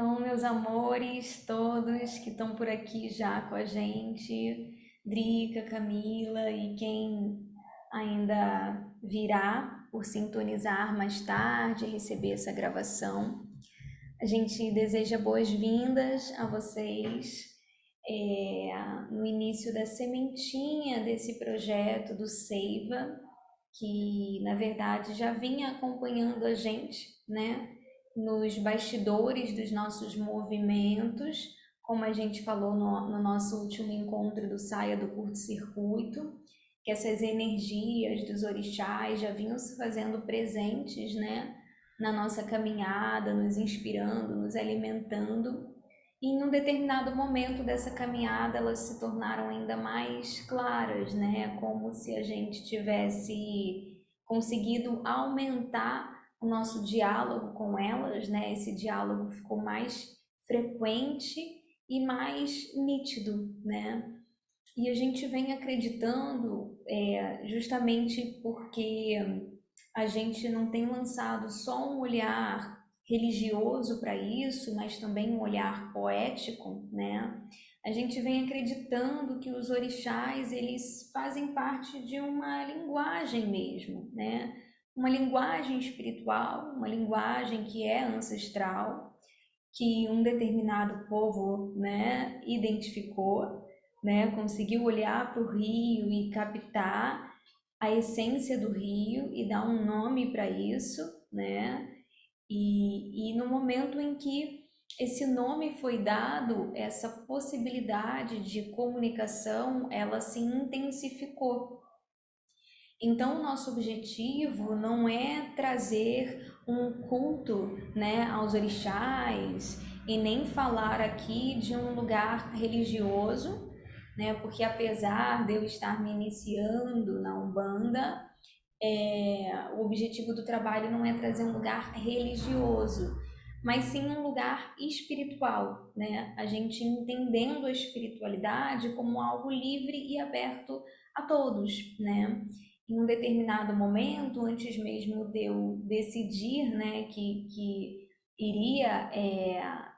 Então, meus amores, todos que estão por aqui já com a gente, Drica, Camila e quem ainda virá por sintonizar mais tarde e receber essa gravação. A gente deseja boas-vindas a vocês no início da sementinha desse projeto do Seiva, que na verdade já vinha acompanhando a gente, né, nos bastidores dos nossos movimentos, como a gente falou no nosso último encontro do Saia do Curto-Circuito, que essas energias dos orixás já vinham se fazendo presentes, né, na nossa caminhada, nos inspirando, nos alimentando. E em um determinado momento dessa caminhada, elas se tornaram ainda mais claras, né? Como se a gente tivesse conseguido aumentar o nosso diálogo com elas, né? Esse diálogo ficou mais frequente e mais nítido, né? E a gente vem acreditando, justamente porque a gente não tem lançado só um olhar religioso para isso, mas também um olhar poético, né? A gente vem acreditando que os orixás, eles fazem parte de uma linguagem mesmo, né? Uma linguagem espiritual, uma linguagem que é ancestral, que um determinado povo, né, identificou, né, conseguiu olhar para o rio e captar a essência do rio e dar um nome para isso, né? E no momento em que esse nome foi dado, essa possibilidade de comunicação, ela se intensificou. Então, o nosso objetivo não é trazer um culto, né, aos orixás e nem falar aqui de um lugar religioso, né, porque apesar de eu estar me iniciando na Umbanda, o objetivo do trabalho não é trazer um lugar religioso, mas sim um lugar espiritual, né? A gente entendendo a espiritualidade como algo livre e aberto a todos, né? Em um determinado momento, antes mesmo de eu decidir, né, que iria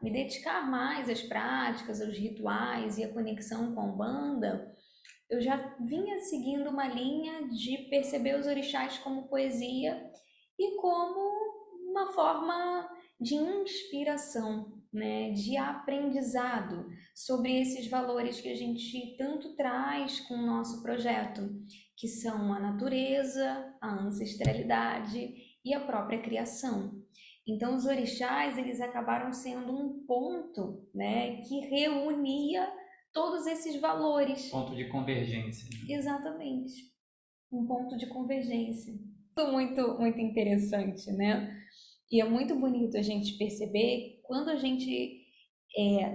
me dedicar mais às práticas, aos rituais e à conexão com a Umbanda, eu já vinha seguindo uma linha de perceber os orixás como poesia e como uma forma de inspiração, né, de aprendizado sobre esses valores que a gente tanto traz com o nosso projeto, que são a natureza, a ancestralidade e a própria criação. Então, os orixás, eles acabaram sendo um ponto, né, que reunia todos esses valores. Ponto de convergência. Exatamente, um ponto de convergência. Muito, muito interessante, né? E é muito bonito a gente perceber quando a gente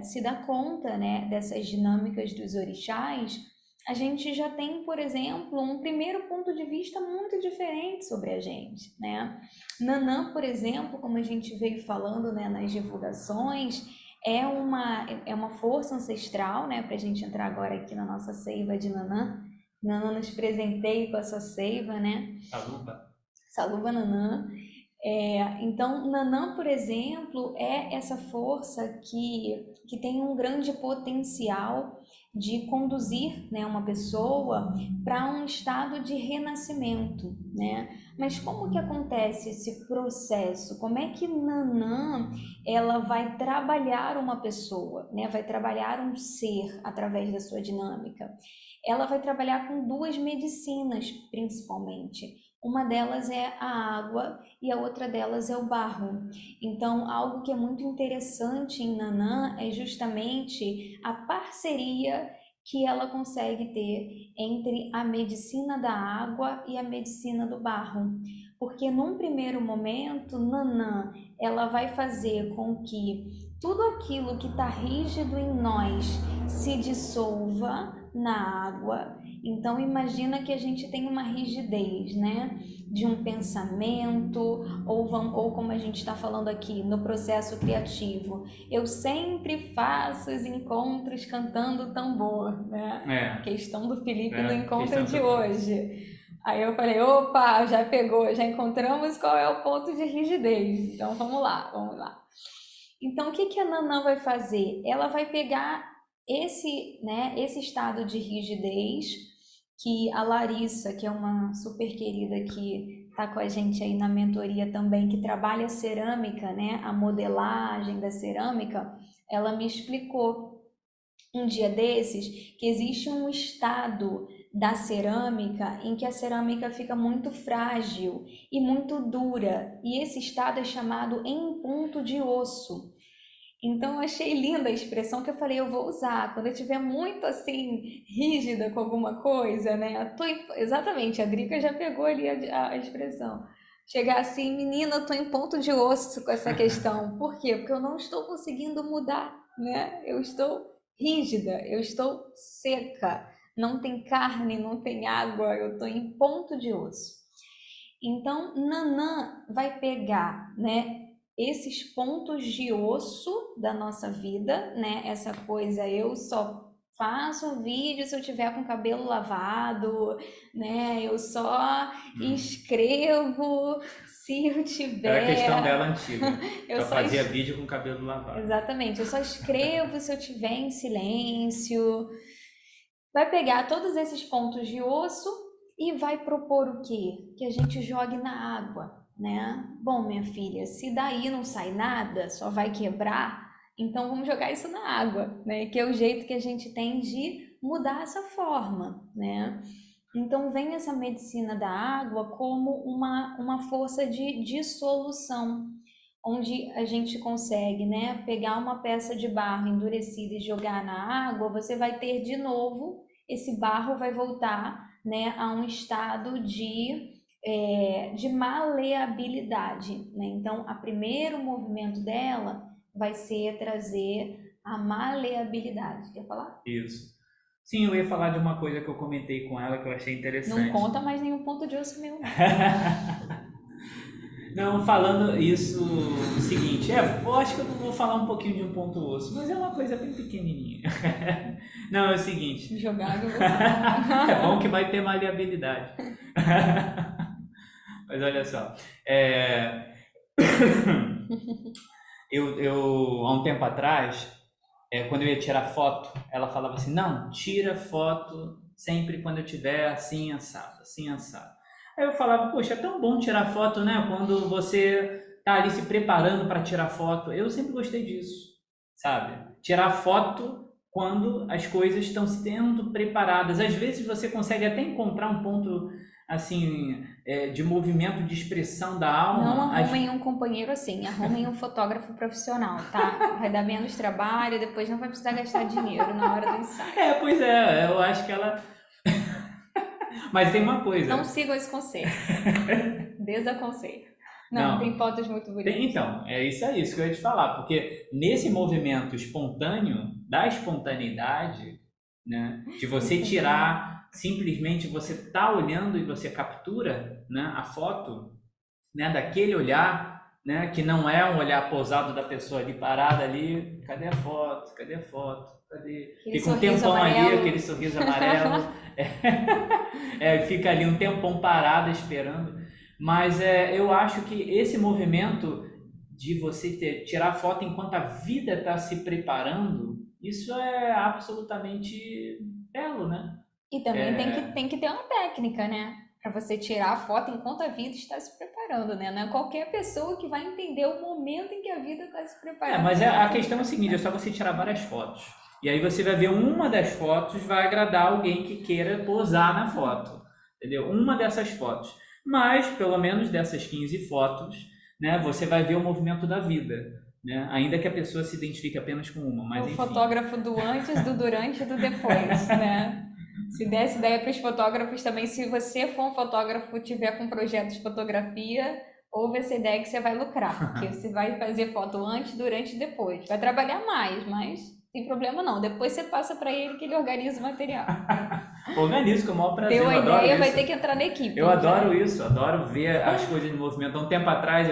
se dá conta, né, dessas dinâmicas dos orixás, a gente já tem, por exemplo, um primeiro ponto de vista muito diferente sobre a gente, né? Nanã, por exemplo, como a gente veio falando, né, nas divulgações, é uma força ancestral, né, para a gente entrar agora aqui na nossa seiva de Nanã. Nanã nos presenteia com a sua seiva, né? Saluba. Saluba Nanã. Então, Nanã, por exemplo, é essa força que tem um grande potencial de conduzir, né, uma pessoa para um estado de renascimento, né? Mas como que acontece esse processo? Como é que Nanã ela vai trabalhar uma pessoa, né? Vai trabalhar um ser através da sua dinâmica? Ela vai trabalhar com duas medicinas, principalmente. Uma delas é a água e a outra delas é o barro. Então, algo que é muito interessante em Nanã é justamente a parceria que ela consegue ter entre a medicina da água e a medicina do barro. Porque num primeiro momento, Nanã, ela vai fazer com que tudo aquilo que está rígido em nós se dissolva na água. Então imagina que a gente tem uma rigidez, né? De um pensamento, ou como a gente está falando aqui, no processo criativo. Eu sempre faço os encontros cantando tambor, né? A questão do Felipe no encontro de hoje. Aí eu falei, opa, já pegou, já encontramos qual é o ponto de rigidez. Então vamos lá, vamos lá. Então, o que que a Nanã vai fazer? Ela vai pegar esse, né, esse estado de rigidez que a Larissa, que é uma super querida que está com a gente aí na mentoria também, que trabalha a cerâmica, né, a modelagem da cerâmica, ela me explicou um dia desses que existe um estado da cerâmica em que a cerâmica fica muito frágil e muito dura, e esse estado é chamado em ponto de osso. Então eu achei linda a expressão que eu falei, eu vou usar quando eu estiver muito assim rígida com alguma coisa, né? Exatamente, a Drica já pegou ali a expressão. Chegar assim, menina, eu tô em ponto de osso com essa questão. Por quê? Porque eu não estou conseguindo mudar, né? Eu estou rígida, eu estou seca, não tem carne, não tem água, eu tô em ponto de osso. Então, Nanã vai pegar, né, esses pontos de osso da nossa vida, né? Essa coisa, eu só faço vídeo se eu tiver com o cabelo lavado, né? Eu só escrevo se eu Era a questão tiver. dela antiga. Eu Só só fazia vídeo com cabelo lavado. Exatamente, eu só escrevo se eu tiver em silêncio. Vai pegar todos esses pontos de osso e vai propor o quê? Que a gente jogue na água, né? Bom, minha filha, se daí não sai nada, só vai quebrar, então vamos jogar isso na água, né? Que é o jeito que a gente tem de mudar essa forma, né? Então vem essa medicina da água como uma força de dissolução, onde a gente consegue, né, pegar uma peça de barro endurecida e jogar na água, você vai ter de novo, esse barro vai voltar, né, a um estado de maleabilidade, né? Então, o primeiro movimento dela vai ser trazer a maleabilidade. Quer falar? Isso. Sim, eu ia falar de uma coisa que eu comentei com ela que eu achei Não interessante. conta mais nenhum ponto de osso meu, não. Não, falando isso, o seguinte, eu acho que eu vou falar um pouquinho de um ponto osso, mas é uma coisa bem pequenininha. Não, é o seguinte, Jogável você. é bom que vai ter maleabilidade. Mas olha só, é, há um tempo atrás, quando eu ia tirar foto, ela falava assim, não, tira foto sempre quando eu tiver assim assado, assim assado. Aí eu falava, poxa, é tão bom tirar foto, né? Quando você tá ali se preparando para tirar foto. Eu sempre gostei disso, sabe? Tirar foto quando as coisas estão sendo preparadas. Às vezes você consegue até encontrar um ponto assim de movimento, de expressão da Não alma. arrumem um companheiro assim, arrumem um fotógrafo profissional, tá? Vai dar menos trabalho, depois não vai precisar gastar dinheiro na hora do ensaio. Pois é, eu acho que ela. Mas tem uma coisa. Não sigam esse conselho. Desaconselho. Não, Não. tem fotos muito bonitas. Então, é isso que eu ia te falar, porque nesse movimento espontâneo, da espontaneidade, né, de você tirar, simplesmente você tá olhando e você captura, né, a foto, né, daquele olhar, né, que não é um olhar posado da pessoa ali parada ali, cadê a foto? Cadê a foto? Cadê? Aquele Fica um sorriso tempão ali, amarelo. aquele sorriso amarelo, fica ali um tempão parado esperando. Mas eu acho que esse movimento de você tirar foto enquanto a vida está se preparando, isso é absolutamente belo, né? E também tem que ter uma técnica, né? Para você tirar a foto enquanto a vida está se preparando, né? Não é qualquer pessoa que vai entender o momento em que a vida está se preparando. Mas a questão é o seguinte, é só você tirar várias fotos. E aí você vai ver uma das fotos vai agradar alguém que queira posar na foto, entendeu? Uma dessas fotos. Mas, pelo menos dessas 15 fotos, né, você vai ver o movimento da vida, né? Ainda que a pessoa se identifique apenas com uma, mas o enfim. Fotógrafo do antes, do durante e do depois, né? Se desse ideia para os fotógrafos também, se você for um fotógrafo e tiver com projeto de fotografia, ouve essa ideia que você vai lucrar, porque você vai fazer foto antes, durante e depois. Vai trabalhar mais, mas não tem problema não. Depois você passa para ele que ele organiza o material. Organizo com o maior prazer. Deu a eu adoro ideia, isso. vai ter que entrar na equipe. Eu adoro isso, adoro ver as coisas em movimento. Há um tempo atrás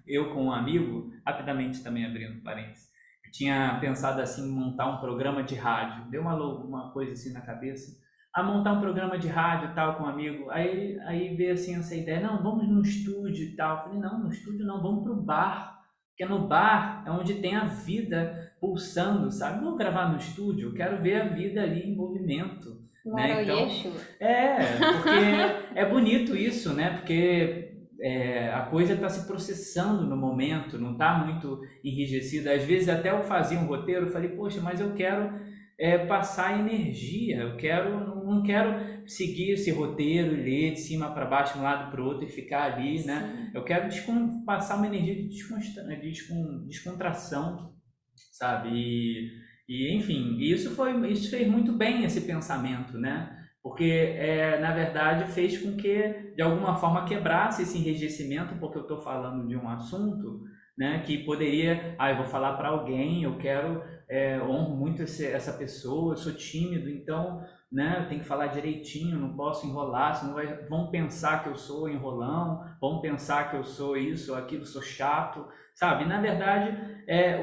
eu com um amigo, rapidamente também abrindo parênteses, eu tinha pensado assim em montar um programa de rádio. Deu uma coisa assim na cabeça, a montar um programa de rádio e tal com um amigo. Aí veio assim essa ideia, não, vamos no estúdio e tal. Eu falei, não, no estúdio não, vamos pro bar. Porque no bar é onde tem a vida pulsando, sabe? Vou gravar no estúdio, eu quero ver a vida ali em movimento, né? Então, Laroyeixo. porque é bonito isso, né? Porque a coisa está se processando no momento, não está muito enrijecida. Às vezes até eu fazia um roteiro, eu falei, poxa, mas eu quero passar energia, não quero seguir esse roteiro e ler de cima para baixo, de um lado para o outro e ficar ali, né? Sim. Eu quero passar uma energia de descontração, sabe? Enfim, isso fez muito bem esse pensamento, né? Porque, na verdade, fez com que, de alguma forma, quebrasse esse enrijecimento, porque eu estou falando de um assunto, né, que poderia, eu vou falar para alguém, eu quero, honro muito essa pessoa, eu sou tímido, então, né, eu tenho que falar direitinho, não posso enrolar, senão vão pensar que eu sou enrolão, vão pensar que eu sou isso ou aquilo, sou chato, sabe? Na verdade,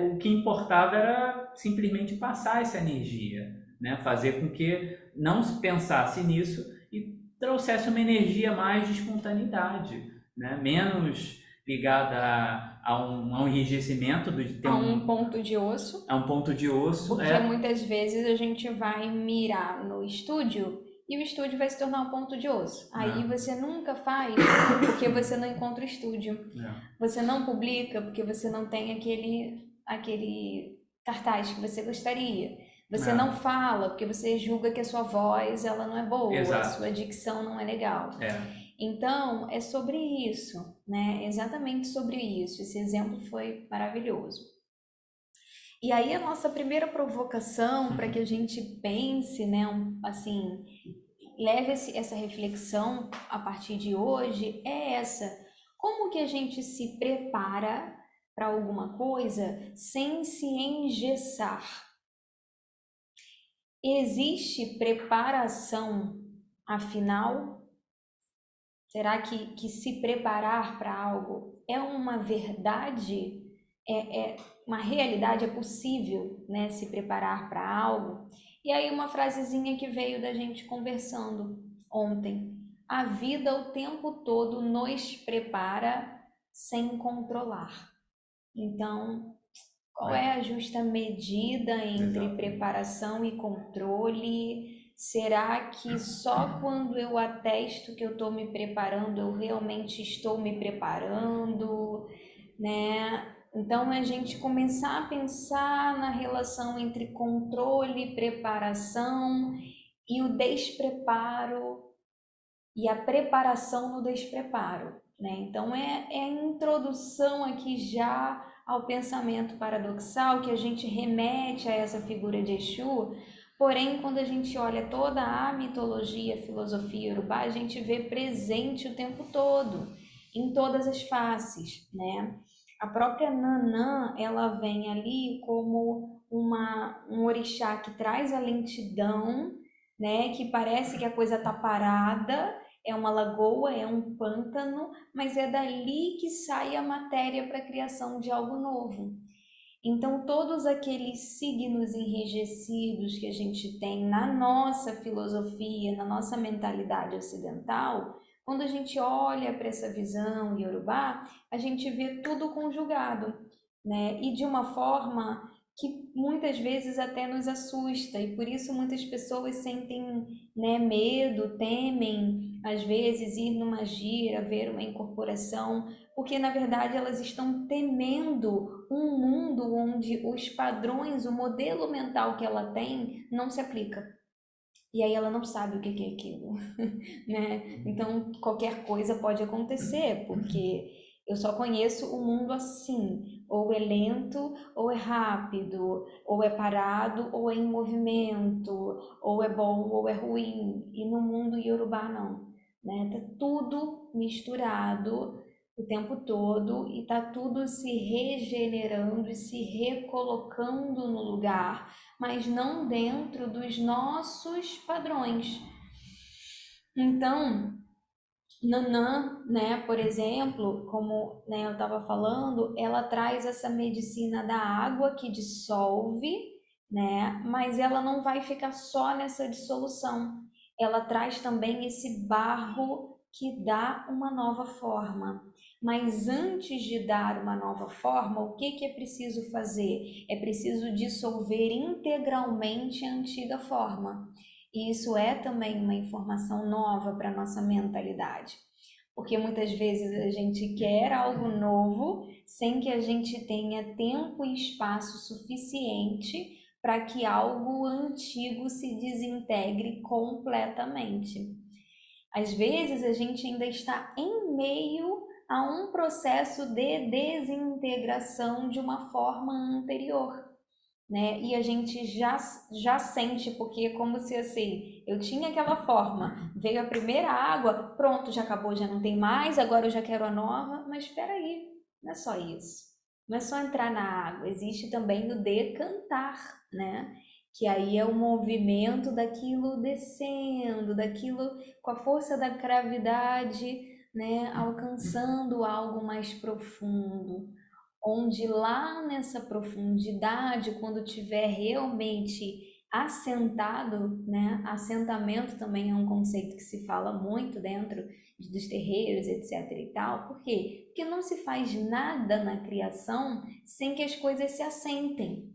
o que importava era simplesmente passar essa energia, né? Fazer com que não se pensasse nisso e trouxesse uma energia mais de espontaneidade, né? Menos ligada a um enrijecimento de ter A um ponto de osso, a um ponto de osso, porque muitas vezes a gente vai mirar no estúdio e o estúdio vai se tornar um ponto de osso. Aí você nunca faz porque você não encontra o estúdio. Você não publica porque você não tem aquele cartaz que você gostaria. Você não fala porque você julga que a sua voz ela não é boa, a sua dicção não é legal. Então, é sobre isso, né? Exatamente sobre isso. Esse exemplo foi maravilhoso. E aí a nossa primeira provocação para que a gente pense, né, assim, leve essa reflexão a partir de hoje é essa: como que a gente se prepara para alguma coisa sem se engessar? Existe preparação, afinal? Será que se preparar para algo é uma verdade? É uma realidade? É possível, né, se preparar para algo? E aí uma frasezinha que veio da gente conversando ontem: a vida o tempo todo nos prepara sem controlar. Então, qual é a justa medida entre preparação e controle? Será que só quando eu atesto que eu estou me preparando, eu realmente estou me preparando, né? Então, a gente começar a pensar na relação entre controle, preparação e o despreparo e a preparação no despreparo, né? Então, é a introdução aqui já ao pensamento paradoxal que a gente remete a essa figura de Exu. Porém, quando a gente olha toda a mitologia, a filosofia iorubá, a gente vê presente o tempo todo, em todas as faces, né? A própria Nanã, ela vem ali como um orixá que traz a lentidão, né? Que parece que a coisa está parada, é uma lagoa, é um pântano, mas é dali que sai a matéria para a criação de algo novo. Então, todos aqueles signos enrijecidos que a gente tem na nossa filosofia, na nossa mentalidade ocidental, quando a gente olha para essa visão iorubá, a gente vê tudo conjugado, né? E de uma forma que muitas vezes até nos assusta, e por isso muitas pessoas sentem, né, medo, temem, às vezes, ir numa gira, ver uma incorporação, porque na verdade elas estão temendo um mundo onde os padrões, o modelo mental que ela tem não se aplica. E aí ela não sabe o que é aquilo, né? Então qualquer coisa pode acontecer, porque eu só conheço o mundo assim, ou é lento, ou é rápido, ou é parado, ou é em movimento, ou é bom, ou é ruim. E no mundo iorubá não, né? Tá tudo misturado o tempo todo e tá tudo se regenerando e se recolocando no lugar, mas não dentro dos nossos padrões. Então, Nanã, né, por exemplo, como, né, eu estava falando, ela traz essa medicina da água que dissolve, né, mas ela não vai ficar só nessa dissolução. Ela traz também esse barro que dá uma nova forma. Mas antes de dar uma nova forma, o que é preciso fazer? É preciso dissolver integralmente a antiga forma. E isso é também uma informação nova para a nossa mentalidade. Porque muitas vezes a gente quer algo novo sem que a gente tenha tempo e espaço suficiente para que algo antigo se desintegre completamente. Às vezes a gente ainda está em meio a um processo de desintegração de uma forma anterior, né? E a gente já sente, porque é como se assim, eu tinha aquela forma, veio a primeira água, pronto, já acabou, já não tem mais, agora eu já quero a nova, mas espera aí, não é só isso. Não é só entrar na água, existe também o decantar, né? Que aí é o movimento daquilo descendo, daquilo com a força da gravidade, né, alcançando algo mais profundo, onde lá nessa profundidade, quando tiver realmente assentado, né? Assentamento também é um conceito que se fala muito dentro dos terreiros, etc e tal. Por quê? Porque não se faz nada na criação sem que as coisas se assentem,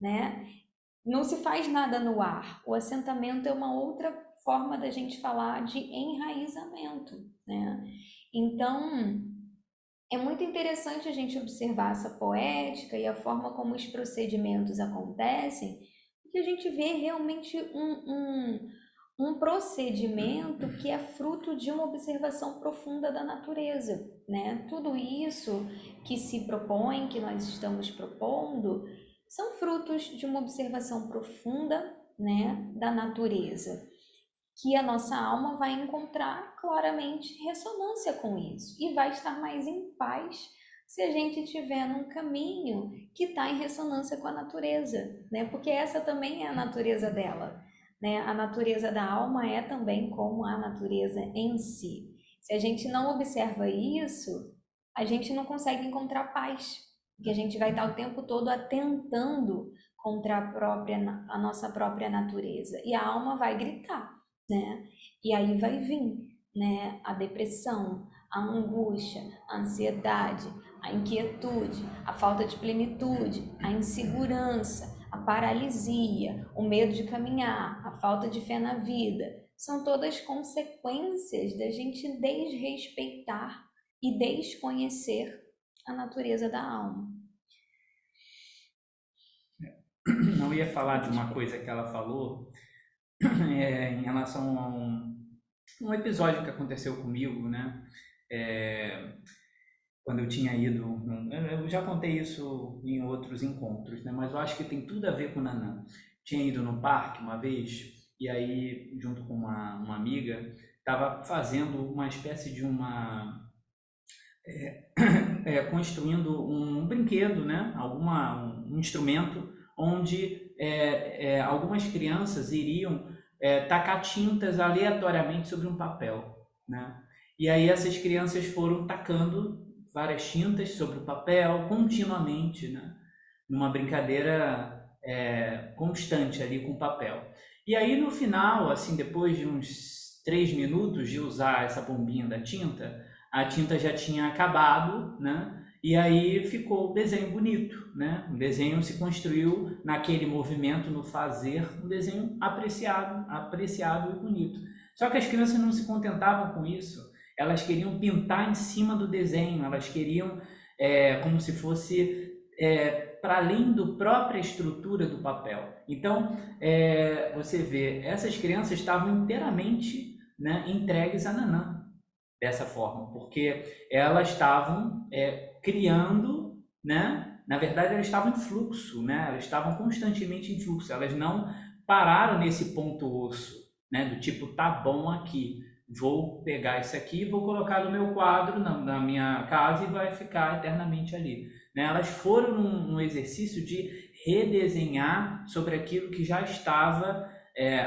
né? Não se faz nada no ar. O assentamento é uma outra forma da gente falar de enraizamento, né? Então, é muito interessante a gente observar essa poética e a forma como os procedimentos acontecem, porque a gente vê realmente um procedimento que é fruto de uma observação profunda da natureza, né? Tudo isso que se propõe, que nós estamos propondo, são frutos de uma observação profunda, né, da natureza, que a nossa alma vai encontrar claramente ressonância com isso e vai estar mais em paz se a gente estiver num caminho que está em ressonância com a natureza, né? Porque essa também é a natureza dela, né? A natureza da alma é também como a natureza em si. Se a gente não observa isso, a gente não consegue encontrar paz, porque a gente vai estar o tempo todo atentando contra a nossa própria natureza e a alma vai gritar, né? E aí vai vir, né, a depressão, a angústia, a ansiedade, a inquietude, a falta de plenitude, a insegurança, a paralisia, o medo de caminhar, a falta de fé na vida. São todas consequências da gente desrespeitar e desconhecer a natureza da alma. Não ia falar de uma coisa que ela falou em relação a um episódio que aconteceu comigo, né? Quando eu tinha ido, eu já contei isso em outros encontros, né? Mas eu acho que tem tudo a ver com o Nanã. Tinha ido no parque uma vez e aí, junto com uma amiga, estava fazendo uma espécie de construindo um brinquedo, né? Um instrumento onde algumas crianças iriam tacar tintas aleatoriamente sobre um papel, né? E aí essas crianças foram tacando várias tintas sobre o papel continuamente, né? Numa brincadeira constante ali com o papel. E aí no final, assim, depois de uns 3 minutos de usar essa bombinha da tinta, a tinta já tinha acabado, né? E aí ficou o desenho bonito, né? O desenho se construiu naquele movimento, no fazer, um desenho apreciado e bonito. Só que as crianças não se contentavam com isso. Elas queriam pintar em cima do desenho, elas queriam como se fosse para além da própria estrutura do papel. Então, você vê, essas crianças estavam inteiramente, né, entregues a Nanã dessa forma, porque elas estavam criando, né? Na verdade, elas estavam em fluxo, né? Elas estavam constantemente em fluxo. Elas não pararam nesse ponto osso, né? Do tipo, tá bom aqui, vou pegar isso aqui, vou colocar no meu quadro, na minha casa e vai ficar eternamente ali. Né? Elas foram num exercício de redesenhar sobre aquilo que já estava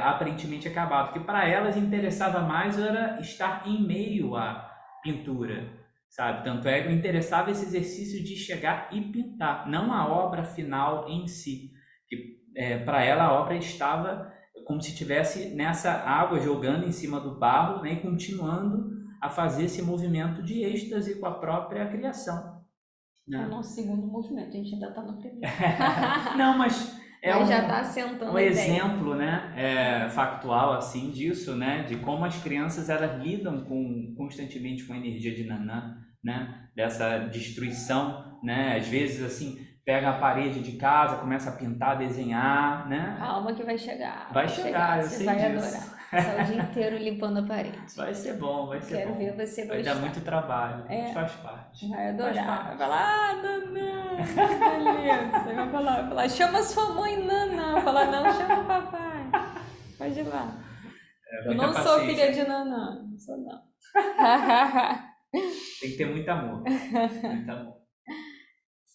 aparentemente acabado, que para elas interessava mais era estar em meio à pintura, sabe? Tanto é que interessava esse exercício de chegar e pintar, não a obra final em si, que para ela a obra estava como se tivesse nessa água jogando em cima do barro, né, e continuando a fazer esse movimento de êxtase com a própria criação, É o né? nosso segundo movimento, a gente ainda está no primeiro. Não, mas é Mas já está assentando um a ideia. exemplo, né, factual assim disso, né, de como as crianças elas lidam constantemente com a energia de Nanã, né, dessa destruição, né, às vezes assim pega a parede de casa, começa a pintar, desenhar, né? Calma que vai chegar. Vai chegar, eu Você sei vai disso. adorar. Passar o dia inteiro limpando a parede. Vai ser bom, vai ser Quero bom. ver você Vai gostar. dar muito trabalho, É. mas faz parte. Vai Faz adorar. parte. Vai falar, Nanã, que beleza. Vai falar, chama sua mãe Nanã. Vai falar, não, chama o papai. Pode ir lá. Eu não sou filha de Nanã. Não sou, não. Tem que ter muito amor. Muito amor.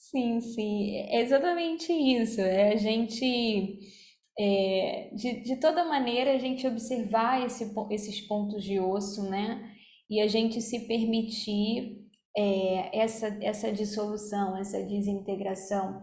Sim, sim. É exatamente isso. É a gente, de toda maneira, a gente observar esses pontos de osso, né? E a gente se permitir essa dissolução, essa desintegração,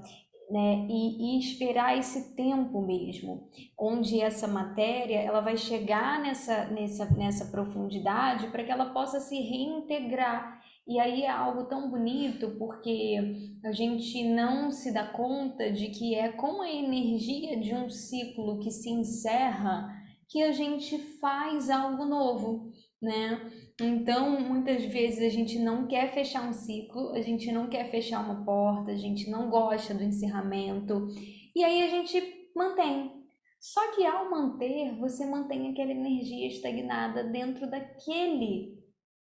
né? E esperar esse tempo mesmo, onde essa matéria ela vai chegar nessa profundidade para que ela possa se reintegrar. E aí é algo tão bonito porque a gente não se dá conta de que é com a energia de um ciclo que se encerra que a gente faz algo novo, né? Então, muitas vezes a gente não quer fechar um ciclo, a gente não quer fechar uma porta, a gente não gosta do encerramento, e aí a gente mantém. Só que ao manter, você mantém aquela energia estagnada dentro daquele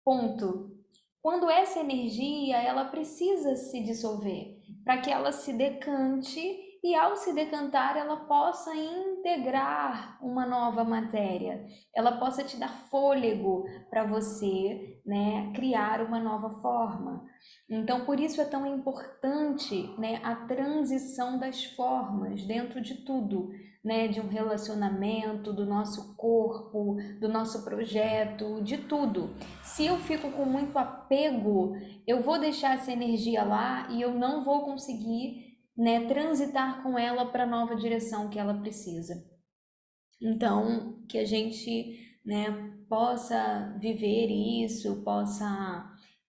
ponto. Quando essa energia, ela precisa se dissolver para que ela se decante e ao se decantar ela possa integrar uma nova matéria, ela possa te dar fôlego para você, né, criar uma nova forma. Então, por isso é tão importante, né, a transição das formas dentro de tudo, né, de um relacionamento, do nosso corpo, do nosso projeto, de tudo. Se eu fico com muito apego, eu vou deixar essa energia lá e eu não vou conseguir, né, transitar com ela para a nova direção que ela precisa. Então, que a gente, né, possa viver isso, possa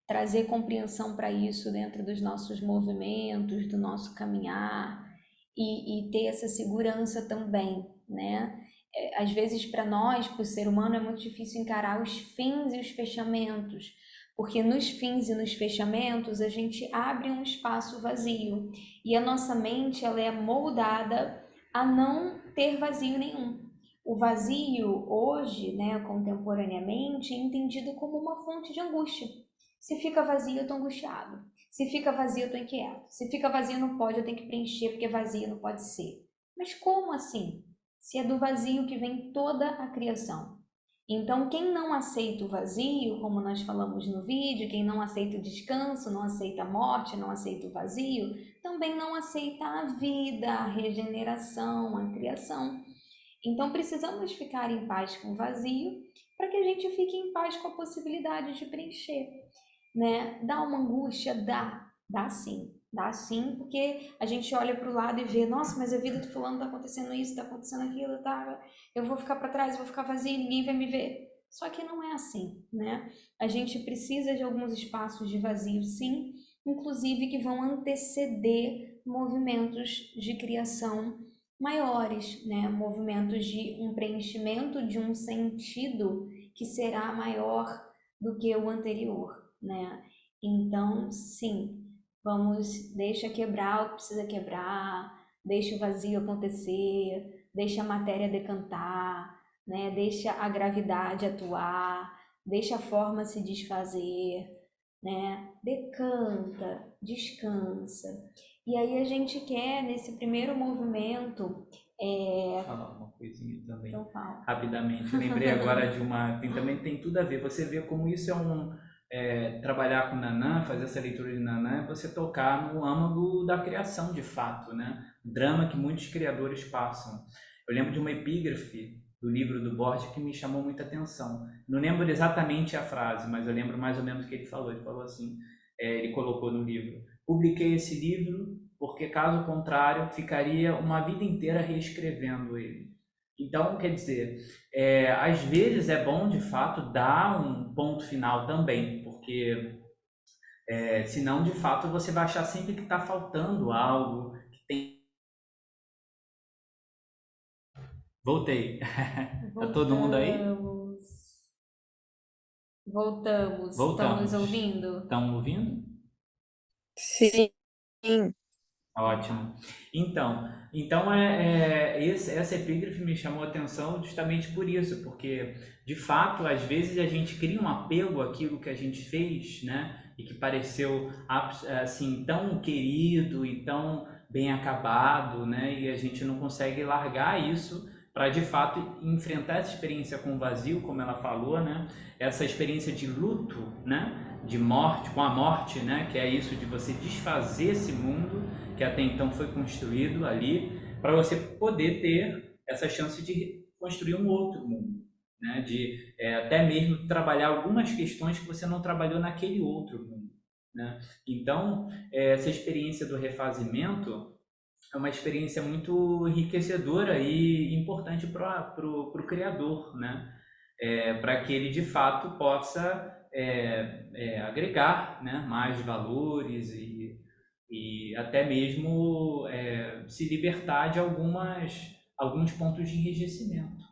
trazer compreensão para isso dentro dos nossos movimentos, do nosso caminhar e ter essa segurança também, né? Às vezes para nós, para o ser humano, é muito difícil encarar os fins e os fechamentos, porque nos fins e nos fechamentos a gente abre um espaço vazio e a nossa mente ela é moldada a não ter vazio nenhum. O vazio hoje, né, contemporaneamente, é entendido como uma fonte de angústia. Se fica vazio, eu estou angustiado. Se fica vazio, eu estou inquieto. Se fica vazio, não pode, eu tenho que preencher, porque vazio não pode ser. Mas como assim? Se é do vazio que vem toda a criação. Então, quem não aceita o vazio, como nós falamos no vídeo, quem não aceita o descanso, não aceita a morte, não aceita o vazio, também não aceita a vida, a regeneração, a criação. Então, precisamos ficar em paz com o vazio para que a gente fique em paz com a possibilidade de preencher, né? Dá uma angústia? Dá sim, porque a gente olha para o lado e vê, nossa, mas a vida do fulano está acontecendo isso, está acontecendo aquilo, tá? Eu vou ficar para trás, eu vou ficar vazio, ninguém vai me ver. Só que não é assim, né? A gente precisa de alguns espaços de vazio, sim, inclusive que vão anteceder movimentos de criação maiores, né? Movimentos de um preenchimento de um sentido que será maior do que o anterior, né? Então, sim, deixa quebrar o que precisa quebrar, deixa o vazio acontecer, deixa a matéria decantar, né? Deixa a gravidade atuar, deixa a forma se desfazer, né? Decanta, descansa. E aí a gente quer, nesse primeiro movimento, Falar uma coisinha também, então fala. rapidamente. Eu lembrei agora de uma. Também tem tudo a ver. Você vê como isso trabalhar com Nanã, fazer essa leitura de Nanã, é você tocar no âmago da criação de fato, né? O drama que muitos criadores passam. Eu lembro de uma epígrafe do livro do Borges que me chamou muita atenção. Não lembro exatamente a frase, mas eu lembro mais ou menos o que ele falou. Ele falou assim, ele colocou no livro: publiquei esse livro porque, caso contrário, ficaria uma vida inteira reescrevendo ele. Então, quer dizer, às vezes é bom, de fato, dar um ponto final também, porque senão, de fato, você vai achar sempre que está faltando algo, que tem... Voltei. Tá todo mundo aí? Voltamos. Voltamos. Estão nos Voltamos. ouvindo? Estão ouvindo? Sim. Ótimo. Então essa epígrafe me chamou a atenção justamente por isso, porque de fato, às vezes a gente cria um apego àquilo que a gente fez, né? E que pareceu assim tão querido e tão bem acabado, né? E a gente não consegue largar isso para de fato enfrentar essa experiência com o vazio, como ela falou, né? Essa experiência de luto, né? De morte, com a morte, né? Que é isso de você desfazer esse mundo que até então foi construído ali, para você poder ter essa chance de construir um outro mundo, né? De até mesmo trabalhar algumas questões que você não trabalhou naquele outro mundo, né? Então, essa experiência do refazimento é uma experiência muito enriquecedora e importante para o criador, né? Para que ele de fato possa agregar, né, mais valores e até mesmo se libertar de alguns pontos de enrijecimento.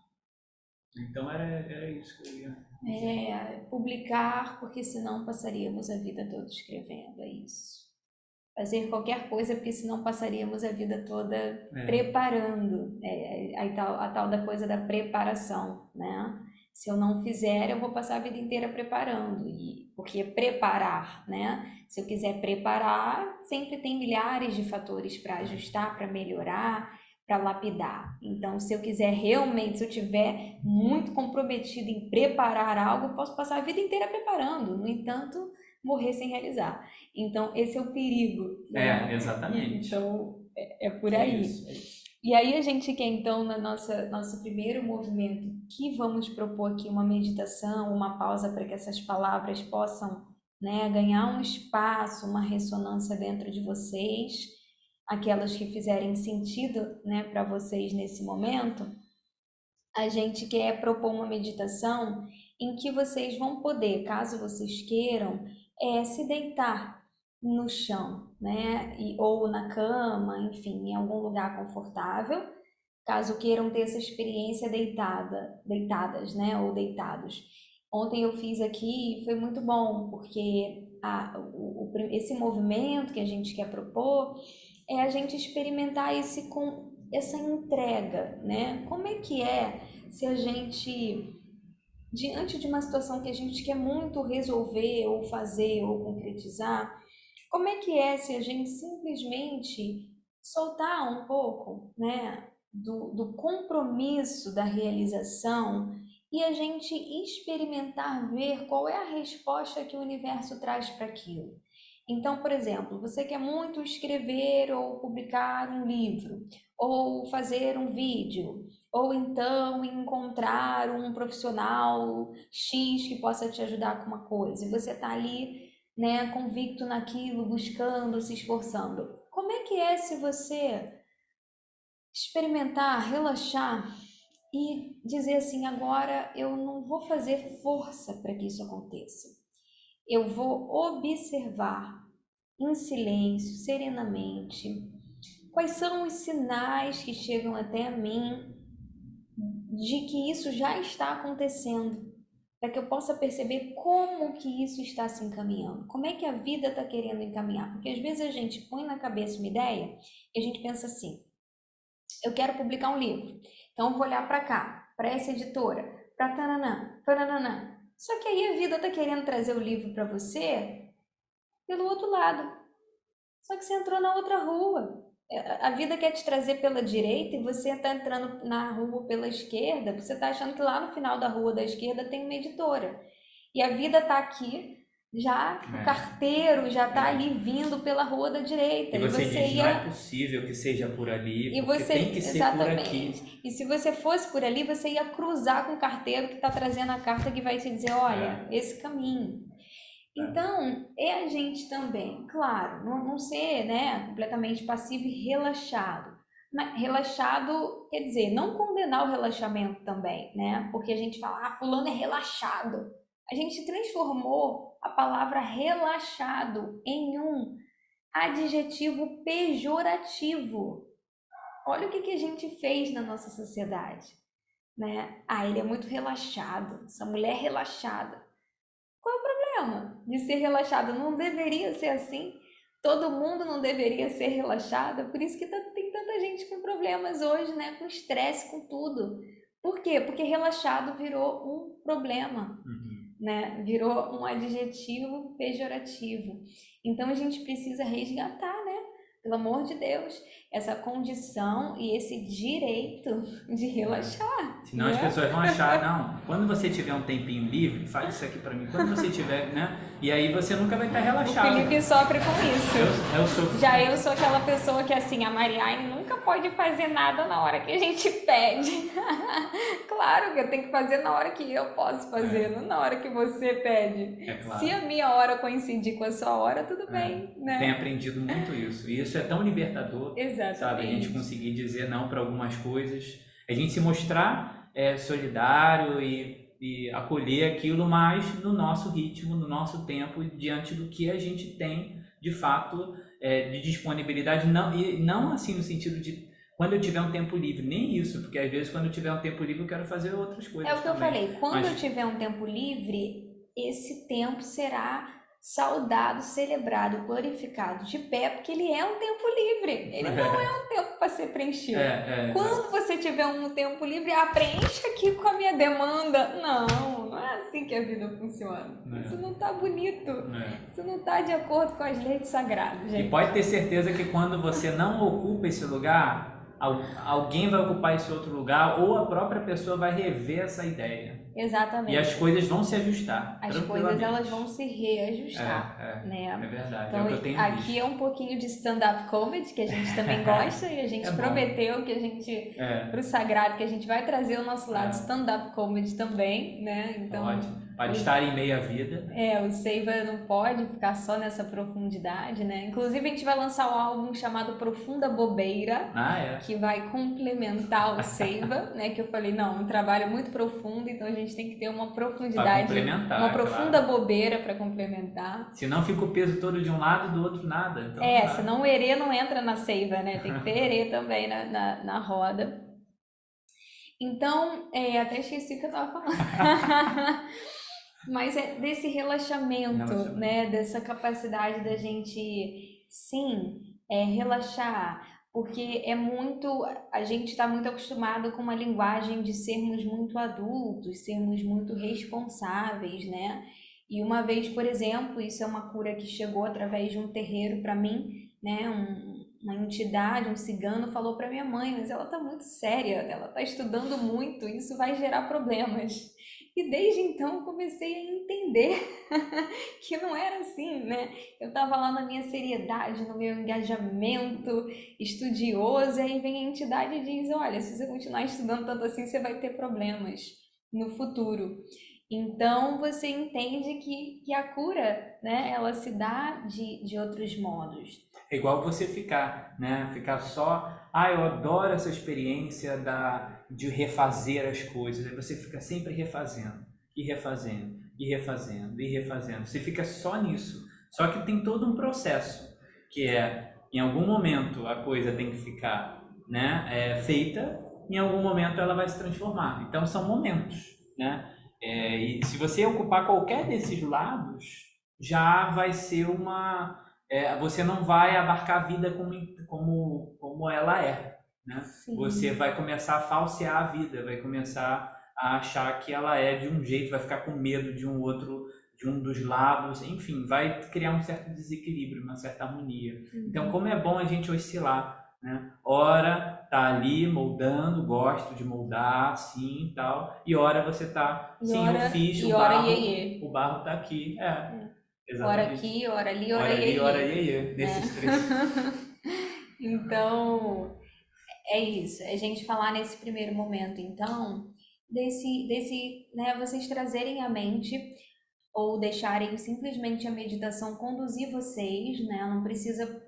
Então era isso que eu ia. Publicar, porque senão passaríamos a vida toda escrevendo, é isso. Fazer qualquer coisa, porque senão passaríamos a vida toda preparando. A tal da coisa da preparação, né? Se eu não fizer, eu vou passar a vida inteira preparando. Porque preparar, né? Se eu quiser preparar, sempre tem milhares de fatores para ajustar, para melhorar, para lapidar. Então, se eu quiser realmente, se eu tiver muito comprometido em preparar algo, eu posso passar a vida inteira preparando. No entanto, morrer sem realizar. Então, esse é o perigo, né? Exatamente. Então, é por aí. É isso. E aí a gente quer, então, no nosso primeiro movimento, que vamos propor aqui uma meditação, uma pausa para que essas palavras possam, né, ganhar um espaço, uma ressonância dentro de vocês, aquelas que fizerem sentido, né, para vocês nesse momento. A gente quer propor uma meditação em que vocês vão poder, caso vocês queiram, se deitar no chão, né? Ou na cama, enfim, em algum lugar confortável. Caso queiram ter essa experiência deitadas, né? Ou deitados. Ontem eu fiz aqui e foi muito bom, porque esse movimento que a gente quer propor é a gente experimentar essa entrega, né? Como é que se a gente, diante de uma situação que a gente quer muito resolver, ou fazer, ou concretizar, como é que se a gente simplesmente soltar um pouco, né, do compromisso da realização e a gente experimentar ver qual é a resposta que o universo traz para aquilo? Então, por exemplo, você quer muito escrever ou publicar um livro, ou fazer um vídeo, ou então encontrar um profissional X que possa te ajudar com uma coisa, e você está ali, né, convicto naquilo, buscando, se esforçando. Como é que se você experimentar, relaxar e dizer assim: agora eu não vou fazer força para que isso aconteça. Eu vou observar em silêncio, serenamente, quais são os sinais que chegam até mim de que isso já está acontecendo, para que eu possa perceber como que isso está se encaminhando, como é que a vida está querendo encaminhar, porque às vezes a gente põe na cabeça uma ideia e a gente pensa assim: eu quero publicar um livro, então eu vou olhar para cá, para essa editora, para tananã, tananã. Só que aí a vida está querendo trazer o livro para você pelo outro lado. Só que você entrou na outra rua. A vida quer te trazer pela direita e você está entrando na rua pela esquerda. Você está achando que lá no final da rua da esquerda tem uma editora. E a vida está aqui, já o carteiro já está ali vindo pela rua da direita. E você diz: não é possível que seja por ali, porque tem que ser por aqui. E se você fosse por ali, você ia cruzar com o carteiro que está trazendo a carta que vai te dizer: olha, esse caminho. Então, a gente também, claro, não ser, né, completamente passivo e relaxado, Mas relaxado, quer dizer, não condenar o relaxamento também, né? Porque a gente fala, ah, fulano é relaxado. A gente transformou a palavra relaxado em um adjetivo pejorativo. Olha o que a gente fez na nossa sociedade, né? Ah, ele é muito relaxado, essa mulher é relaxada. Qual é o problema de ser relaxado? Não deveria ser assim. Todo mundo não deveria ser relaxado. Por isso que tem tanta gente com problemas hoje, né? Com estresse, com tudo. Por quê? Porque relaxado virou um problema, né? Virou um adjetivo pejorativo. Então a gente precisa resgatar, né? Pelo amor de Deus, essa condição e esse direito de relaxar. Senão as né? pessoas vão achar, não, quando você tiver um tempinho livre, faz isso aqui pra mim. Quando você tiver, né? E aí você nunca vai estar O relaxado. Felipe sofre com isso. Eu sou. Já eu sou aquela pessoa que, assim, a Mariane nunca pode fazer nada na hora que a gente pede. Claro que eu tenho que fazer na hora que eu posso fazer, não na hora que você pede. É claro. Se a minha hora coincidir com a sua hora, tudo bem, né? Tenho aprendido muito isso. E isso é tão libertador, Exatamente. sabe? A gente conseguir dizer não para algumas coisas. A gente se mostrar solidário e acolher aquilo, mas no nosso ritmo, no nosso tempo, diante do que a gente tem, de fato, de disponibilidade. Não, e não assim no sentido de quando eu tiver um tempo livre, nem isso, porque às vezes quando eu tiver um tempo livre eu quero fazer outras coisas É o que eu também. falei, quando eu tiver um tempo livre, esse tempo será saudado, celebrado, glorificado de pé, porque ele é um tempo livre, ele não é um tempo para ser preenchido. Quando você tiver um tempo livre, preencha aqui com a minha demanda. Não é assim que a vida funciona. Isso não tá bonito, isso não tá de acordo com as leis sagradas, gente. E pode ter certeza que quando você não ocupa esse lugar, alguém vai ocupar esse outro lugar ou a própria pessoa vai rever essa ideia. Exatamente. E as coisas vão se ajustar. As coisas elas vão se reajustar, né? É verdade. Então, é o que eu tenho aqui visto. é um pouquinho de stand-up comedy que a gente também gosta e a gente prometeu que a gente pro Sagrado que a gente vai trazer o nosso lado stand-up comedy também, né? Então, pode estar em meia vida. O Seiva não pode ficar só nessa profundidade, né? Inclusive a gente vai lançar um álbum chamado Profunda Bobeira, que vai complementar o Seiva, né? Que eu falei, não, um trabalho muito profundo, então a gente tem que ter uma profundidade, uma profunda bobeira para complementar. Senão fica o peso todo de um lado, do outro nada. Então, senão o herê não entra na Seiva, né? Tem que ter herê também na roda. Então, até esqueci o que eu tava falando. Mas é desse relaxamento, né? Dessa capacidade da gente, sim, relaxar. Porque a gente está muito acostumado com uma linguagem de sermos muito adultos, sermos muito responsáveis, né? E uma vez, por exemplo, isso é uma cura que chegou através de um terreiro para mim, né? Uma entidade, um cigano falou para minha mãe, mas ela está muito séria, ela está estudando muito, isso vai gerar problemas. E desde então eu comecei a entender que não era assim, né? Eu estava lá na minha seriedade, no meu engajamento estudioso, e aí vem a entidade e diz, olha, se você continuar estudando tanto assim, você vai ter problemas no futuro. Então você entende que a cura, né, ela se dá de outros modos. É igual você ficar, né? Ficar só, eu adoro essa experiência de refazer as coisas. Aí você fica sempre refazendo, e refazendo, e refazendo, e refazendo. Você fica só nisso. Só que tem todo um processo, que em algum momento a coisa tem que ficar, né, feita, em algum momento ela vai se transformar. Então são momentos, né? E se você ocupar qualquer desses lados, já vai ser você não vai abarcar a vida como ela é, né? Você vai começar a falsear a vida, vai começar a achar que ela é de um jeito, vai ficar com medo de um outro, de um dos lados, enfim, vai criar um certo desequilíbrio, uma certa harmonia. Então, como é bom a gente oscilar, né? Ora tá ali moldando, gosto de moldar, assim e tal, e ora você tá, eu fiz o barro tá aqui, exatamente. Ora aqui, ora ali, ora iê, nesses três. Então, é isso, a gente falar nesse primeiro momento, então, desse, né, vocês trazerem a mente ou deixarem simplesmente a meditação conduzir vocês, né, não precisa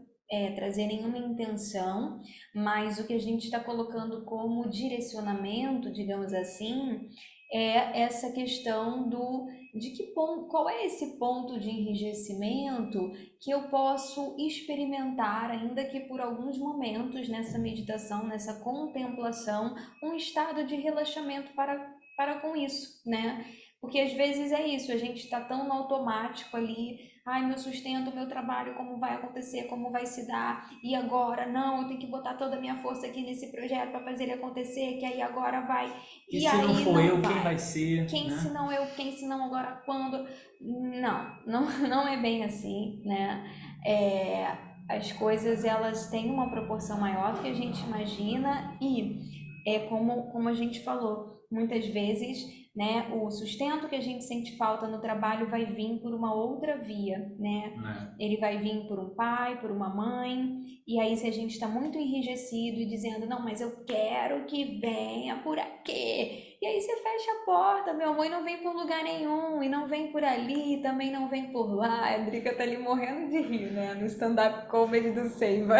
trazer nenhuma intenção, mas o que a gente está colocando como direcionamento, digamos assim, é essa questão de que ponto, qual é esse ponto de enrijecimento que eu posso experimentar, ainda que por alguns momentos nessa meditação, nessa contemplação, um estado de relaxamento para com isso, né? Porque às vezes é isso, a gente está tão no automático ali, ai, meu sustento, meu trabalho, como vai acontecer, como vai se dar, e agora, não, eu tenho que botar toda a minha força aqui nesse projeto para fazer ele acontecer, que aí agora vai, E e se não aí for não eu, vai. quem vai ser, Quem né? se não eu, quem se não agora quando? Não é bem assim, né? As coisas elas têm uma proporção maior do que a gente imagina e como a gente falou, muitas vezes, né, o sustento que a gente sente falta no trabalho vai vir por uma outra via, né? Ele vai vir por um pai, por uma mãe, e aí se a gente está muito enrijecido e dizendo, não, mas eu quero que venha por aqui, e aí você fecha a porta, meu amor, e não vem por lugar nenhum, e não vem por ali, também não vem por lá. A Drica tá ali morrendo de rir, né, no stand-up comedy do Seiva.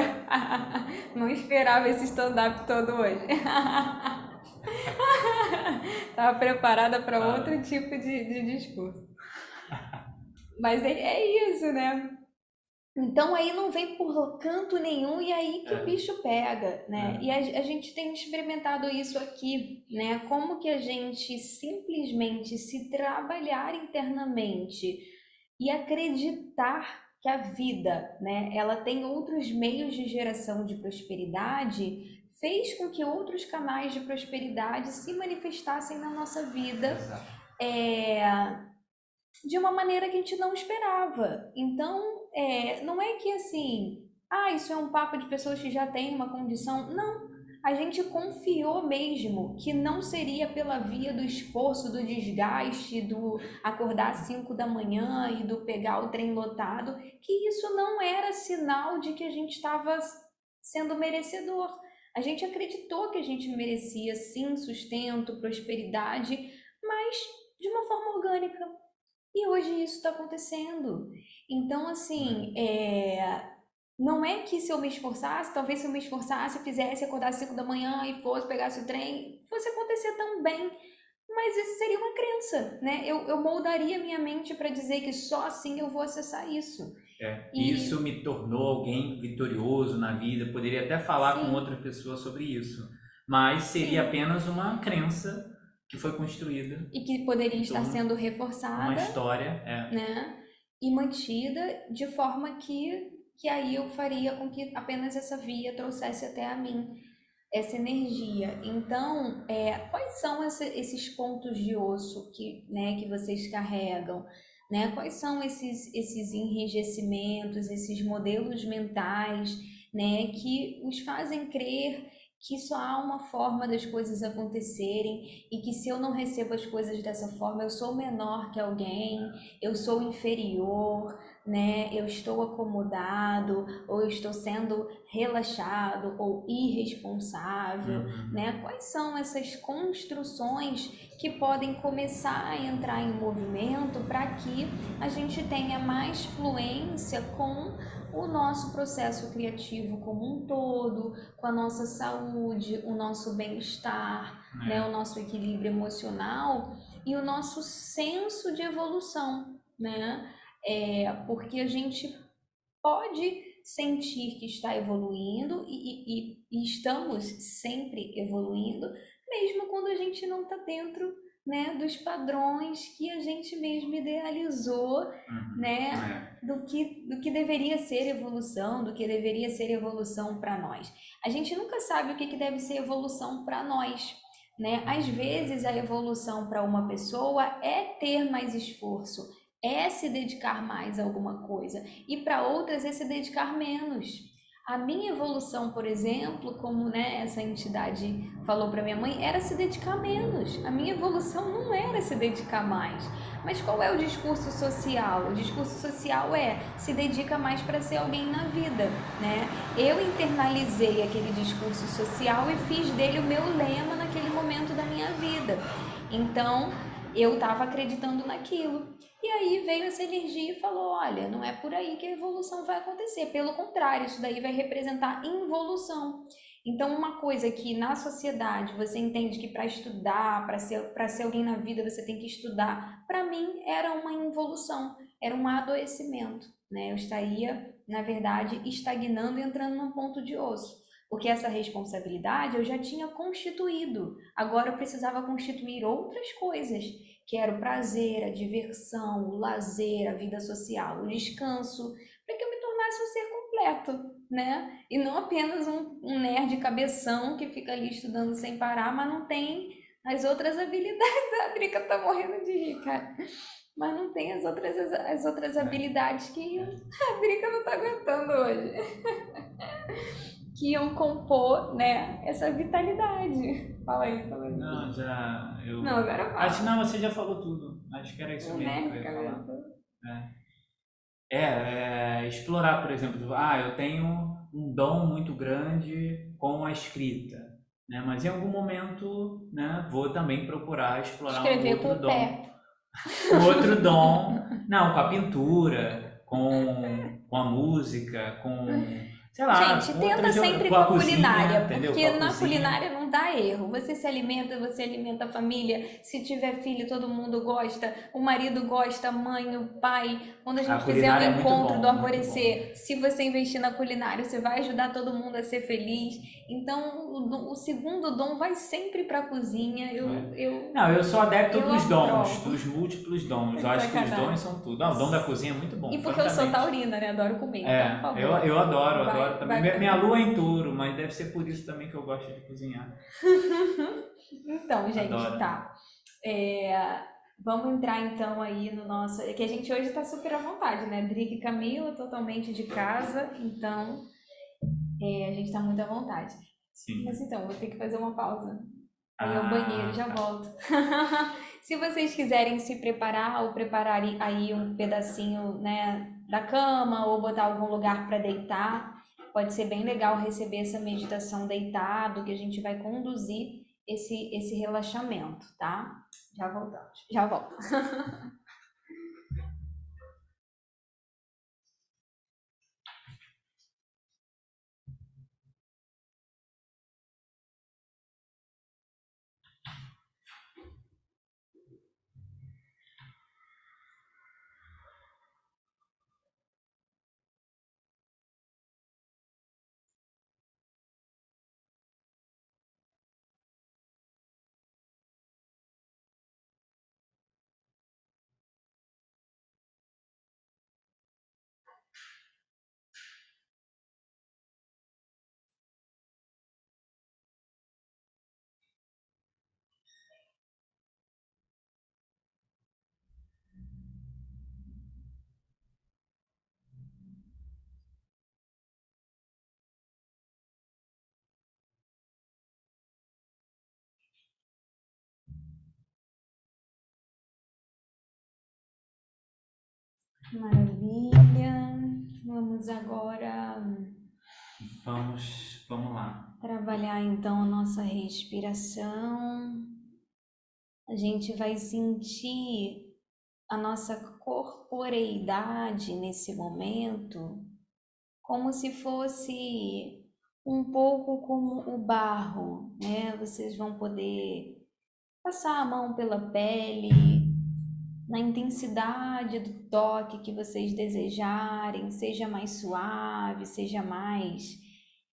Não esperava esse stand-up todo hoje. Tava preparada para outro tipo de discurso. Mas é isso, né? Então aí não vem por canto nenhum e aí que o bicho pega, né? E a gente tem experimentado isso aqui, né? Como que a gente simplesmente se trabalhar internamente e acreditar que a vida, né, ela tem outros meios de geração de prosperidade, fez com que outros canais de prosperidade se manifestassem na nossa vida de uma maneira que a gente não esperava. Então, não é que assim, isso é um papo de pessoas que já têm uma condição. Não, a gente confiou mesmo que não seria pela via do esforço, do desgaste, do acordar às 5 da manhã e do pegar o trem lotado, que isso não era sinal de que a gente estava sendo merecedor. A gente acreditou que a gente merecia sim sustento, prosperidade, mas de uma forma orgânica. E hoje isso está acontecendo. Então, assim, não é que se eu me esforçasse, talvez se eu me esforçasse, fizesse, acordasse 5 da manhã e fosse, pegasse o trem, fosse acontecer também. Mas isso seria uma crença, né? Eu moldaria minha mente para dizer que só assim eu vou acessar isso. Isso me tornou alguém vitorioso na vida. Poderia até falar Sim. com outra pessoa sobre isso, mas seria Sim. apenas uma crença que foi construída E que poderia estar sendo reforçada, uma história, né? E mantida de forma que aí eu faria com que apenas essa via trouxesse até a mim essa energia. Então, quais são esses pontos de osso né, que vocês carregam? Né? Quais são esses enrijecimentos, esses modelos mentais, né, que os fazem crer que só há uma forma das coisas acontecerem e que se eu não recebo as coisas dessa forma, eu sou menor que alguém, eu sou inferior, né? Eu estou acomodado, ou eu estou sendo relaxado ou irresponsável, né? Quais são essas construções que podem começar a entrar em movimento para que a gente tenha mais fluência com o nosso processo criativo como um todo, com a nossa saúde, o nosso bem-estar, né, o nosso equilíbrio emocional e o nosso senso de evolução, né? Porque a gente pode sentir que está evoluindo e estamos sempre evoluindo, mesmo quando a gente não está dentro, né, dos padrões que a gente mesmo idealizou, né, do que deveria ser evolução, do que deveria ser evolução para nós. A gente nunca sabe o que deve ser evolução para nós, né? Às vezes a evolução para uma pessoa é ter mais esforço, é se dedicar mais a alguma coisa, e para outras é se dedicar menos. A minha evolução, por exemplo, como, né, essa entidade falou para minha mãe, era se dedicar menos. A minha evolução não era se dedicar mais. Mas qual é o discurso social? O discurso social é se dedica mais para ser alguém na vida, né? Eu internalizei aquele discurso social e fiz dele o meu lema naquele momento da minha vida. Então, eu estava acreditando naquilo. E aí veio essa energia e falou: olha, não é por aí que a evolução vai acontecer. Pelo contrário, isso daí vai representar involução. Então, uma coisa que na sociedade você entende que para estudar, para ser alguém na vida, você tem que estudar, para mim era uma involução, era um adoecimento, né? Eu estaria, na verdade, estagnando e entrando num ponto de osso. Porque essa responsabilidade eu já tinha constituído. Agora eu precisava constituir outras coisas, que era o prazer, a diversão, o lazer, a vida social, o descanso, para que eu me tornasse um ser completo, né? E não apenas um nerd cabeção que fica ali estudando sem parar, mas não tem as outras habilidades. A Drica tá morrendo de rir, cara. Mas não tem as outras habilidades que a Drica não tá aguentando hoje. Que iam compor, né, essa vitalidade. Fala aí, fala aí. Não, já. Não, agora fala. Acho que não, você já falou tudo. Acho que era isso mesmo que eu ia falar. Explorar, por exemplo, eu tenho um dom muito grande com a escrita, né? Mas em algum momento, né, vou também procurar explorar Escrever um com outro o dom. pé. Um outro dom, não, com a pintura, com a música, com, sei lá, Gente, com tenta sempre com com a a cozinha, culinária, entendeu? Com porque a na cozinha. culinária não dá erro. Você alimenta a família. Se tiver filho, todo mundo gosta. O marido gosta, a mãe, o pai. Quando a gente fizer culinária é o muito encontro bom, do muito alvorecer, se você investir na culinária, você vai ajudar todo mundo a ser feliz. Então, o segundo dom vai sempre para a cozinha. Não, eu sou adepto eu dos dons, aprovo. dos múltiplos dons. Tá Eu de acho que os sacanagem. dons são tudo. Não, o dom da cozinha é muito bom, E porque eu sou francamente. taurina, né? Adoro comer, então, por favor. Eu adoro Vai também. pra Minha mim. lua é em touro, mas deve ser por isso também que eu gosto de cozinhar. Então, gente, Adoro. tá. Vamos entrar então aí no nosso. É que a gente hoje tá super à vontade, né? Drica e Camila, totalmente de casa, então a gente tá muito à vontade. Sim. Mas então, vou ter que fazer uma pausa. Aí ao banheiro, já tá. volto. Se vocês quiserem se preparar ou preparar aí um pedacinho, né, da cama ou botar algum lugar para deitar, pode ser bem legal receber essa meditação deitado, que a gente vai conduzir esse relaxamento, tá? Já voltamos. Já volto. Maravilha. Vamos agora Vamos lá. trabalhar então a nossa respiração. A gente vai sentir a nossa corporeidade nesse momento como se fosse um pouco como o barro, né? Vocês vão poder passar a mão pela pele, na intensidade do toque que vocês desejarem, seja mais suave, seja mais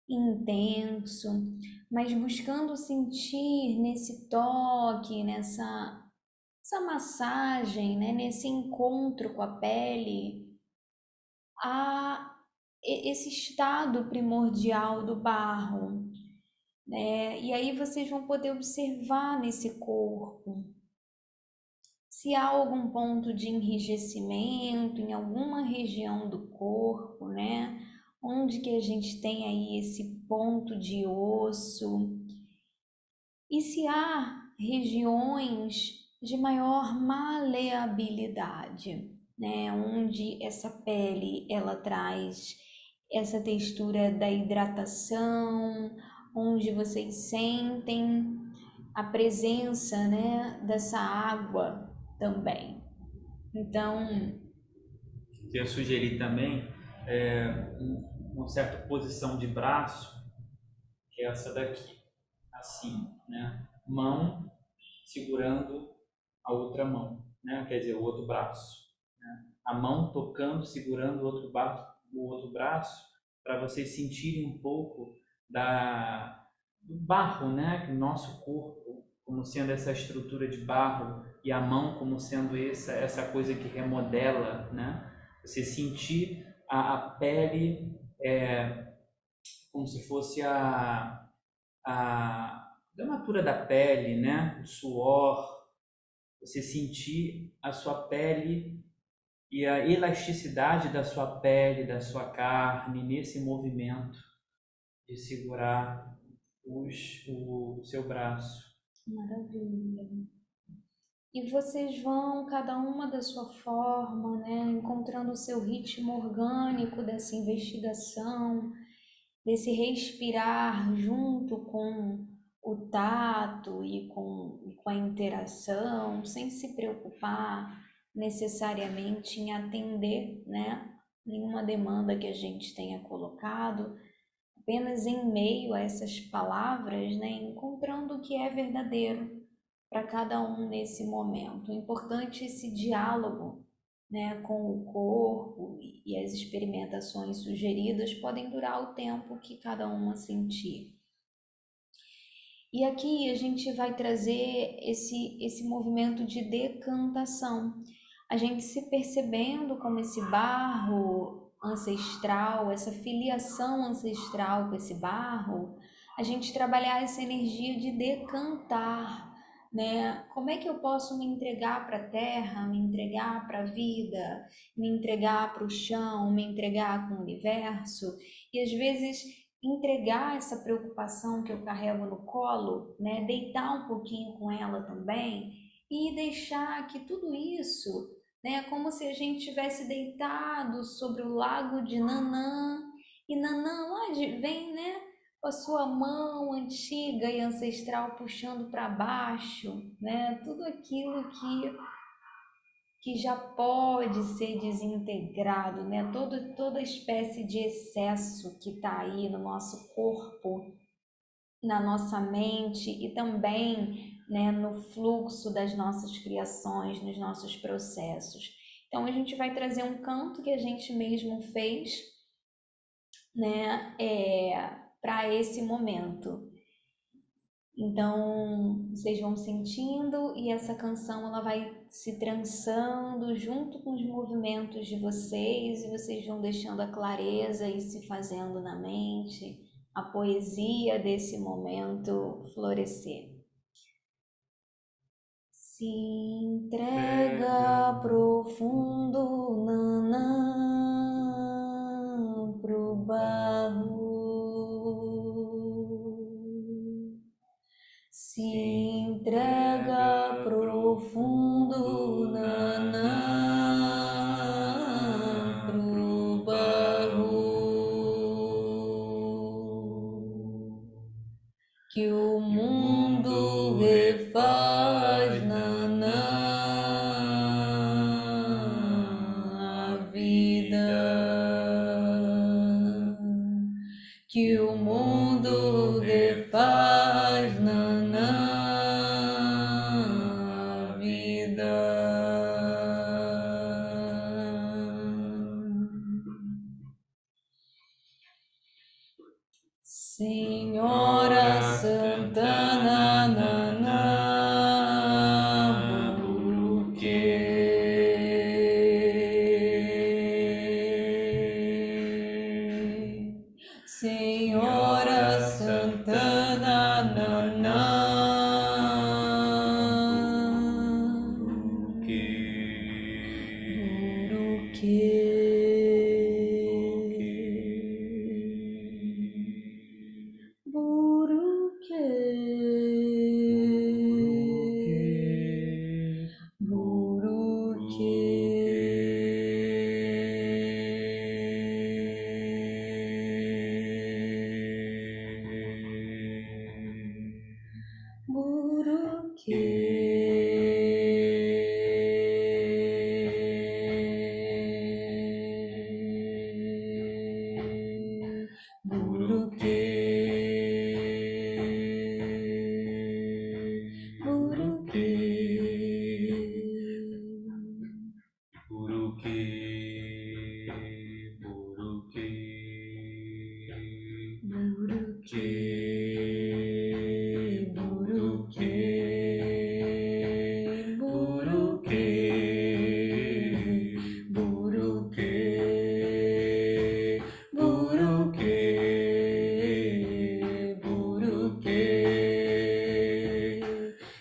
intenso, mas buscando sentir nesse toque, essa massagem, né, nesse encontro com a pele, esse estado primordial do barro, né? E aí vocês vão poder observar nesse corpo se há algum ponto de enrijecimento em alguma região do corpo, né? Onde que a gente tem aí esse ponto de osso. E se há regiões de maior maleabilidade, né? Onde essa pele ela traz essa textura da hidratação, onde vocês sentem a presença, né, dessa água também. Então, Eu sugeri também uma certa posição de braço, que é essa daqui, assim, né? Mão segurando a outra mão, né? Quer dizer, o outro braço, né? A mão tocando, segurando o outro braço, para vocês sentirem um pouco do barro, né? Que o nosso corpo, como sendo essa estrutura de barro, e a mão como sendo essa coisa que remodela, né? Você sentir a pele como se fosse a gramatura da pele, né? O suor, você sentir a sua pele e a elasticidade da sua pele, da sua carne, nesse movimento de segurar o seu braço. maravilha. E vocês vão, cada uma da sua forma, né, encontrando o seu ritmo orgânico dessa investigação, desse respirar junto com o tato e com a interação, sem se preocupar necessariamente em atender, né, nenhuma demanda que a gente tenha colocado, apenas em meio a essas palavras, né, encontrando o que é verdadeiro para cada um nesse momento. É importante esse diálogo, né, com o corpo, e as experimentações sugeridas podem durar o tempo que cada uma sentir. E aqui a gente vai trazer esse movimento de decantação. A gente se percebendo como esse barro ancestral, essa filiação ancestral com esse barro, a gente trabalhar essa energia de decantar, né? Como é que eu posso me entregar para a terra, me entregar para a vida, me entregar para o chão, me entregar com o universo? E às vezes entregar essa preocupação que eu carrego no colo, né? Deitar um pouquinho com ela também e deixar que tudo isso, né? Como se a gente tivesse deitado sobre o lago de Nanã e Nanã lá vem, né? Com a sua mão antiga e ancestral puxando para baixo, né? Tudo aquilo que já pode ser desintegrado, né? Toda espécie de excesso que está aí no nosso corpo, na nossa mente e também, né, no fluxo das nossas criações, nos nossos processos. Então a gente vai trazer um canto que a gente mesmo fez, né, para esse momento. Então, vocês vão sentindo e essa canção ela vai se trançando junto com os movimentos de vocês e vocês vão deixando a clareza e se fazendo na mente, a poesia desse momento florescer. Se entrega profundo, nanã, pro barro. Se entrega profundo, nanã, pro barro, que o mundo refaz, nanã, a vida, que o mundo refaz, nanã, a vida. Senhora Santana, nanã, buquê. Senhora Santana, nanã, buruquê.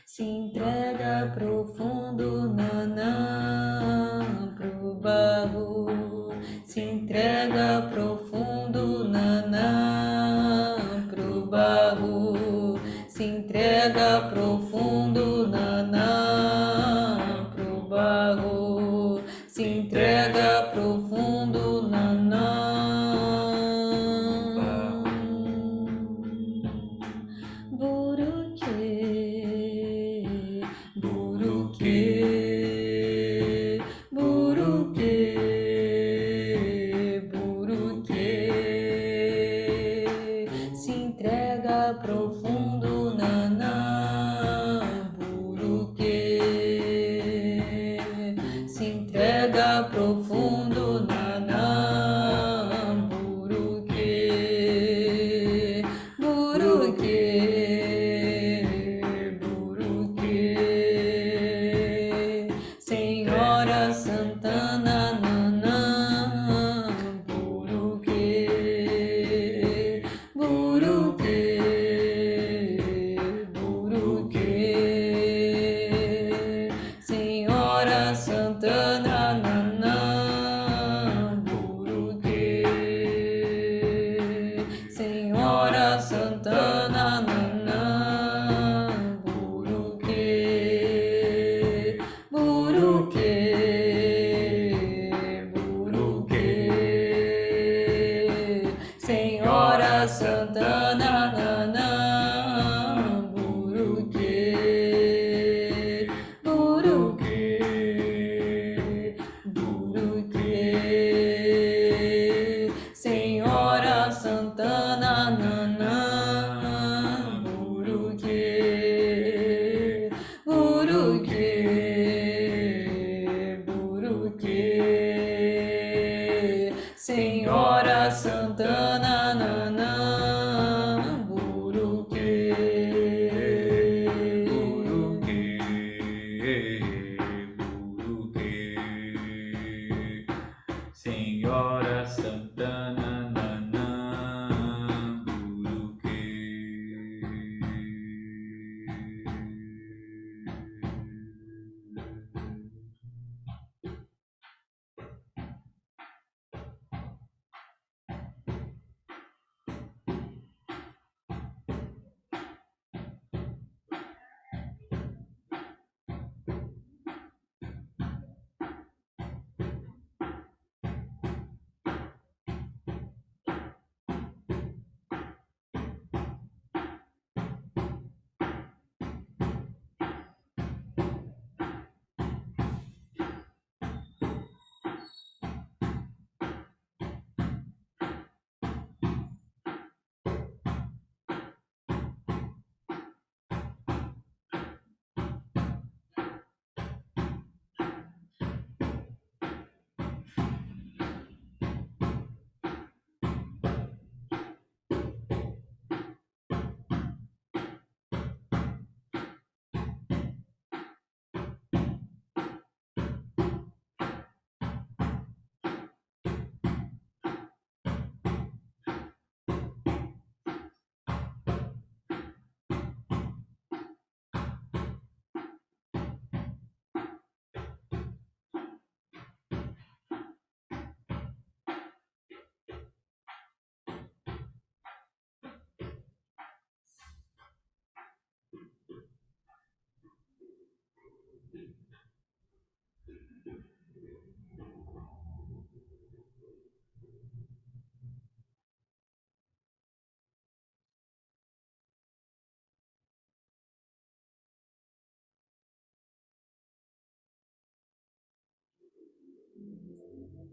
Se entrega profundo, nanã, pro barro. Se entrega profundo, nanã, pro barro. Se entrega profundo, nanã, pro barro. Se entrega profundo, nanã. Buruque, buruque, buruque, se entrega profundo, nanã, buruque, se entrega profundo, nanã, buruque, buruque, Senhora Santana, nanã, buruque, buruque, Senhora Santana, nanã, buruque, Senhora Santana, nanã, buruque, buruque, Senhora Santana, nanã, buruque, buruque, Senhora Santana, nanã, buruque, buruque, Senhora Santana, nanã, buruque, Senhora Santana, nanã, buruque.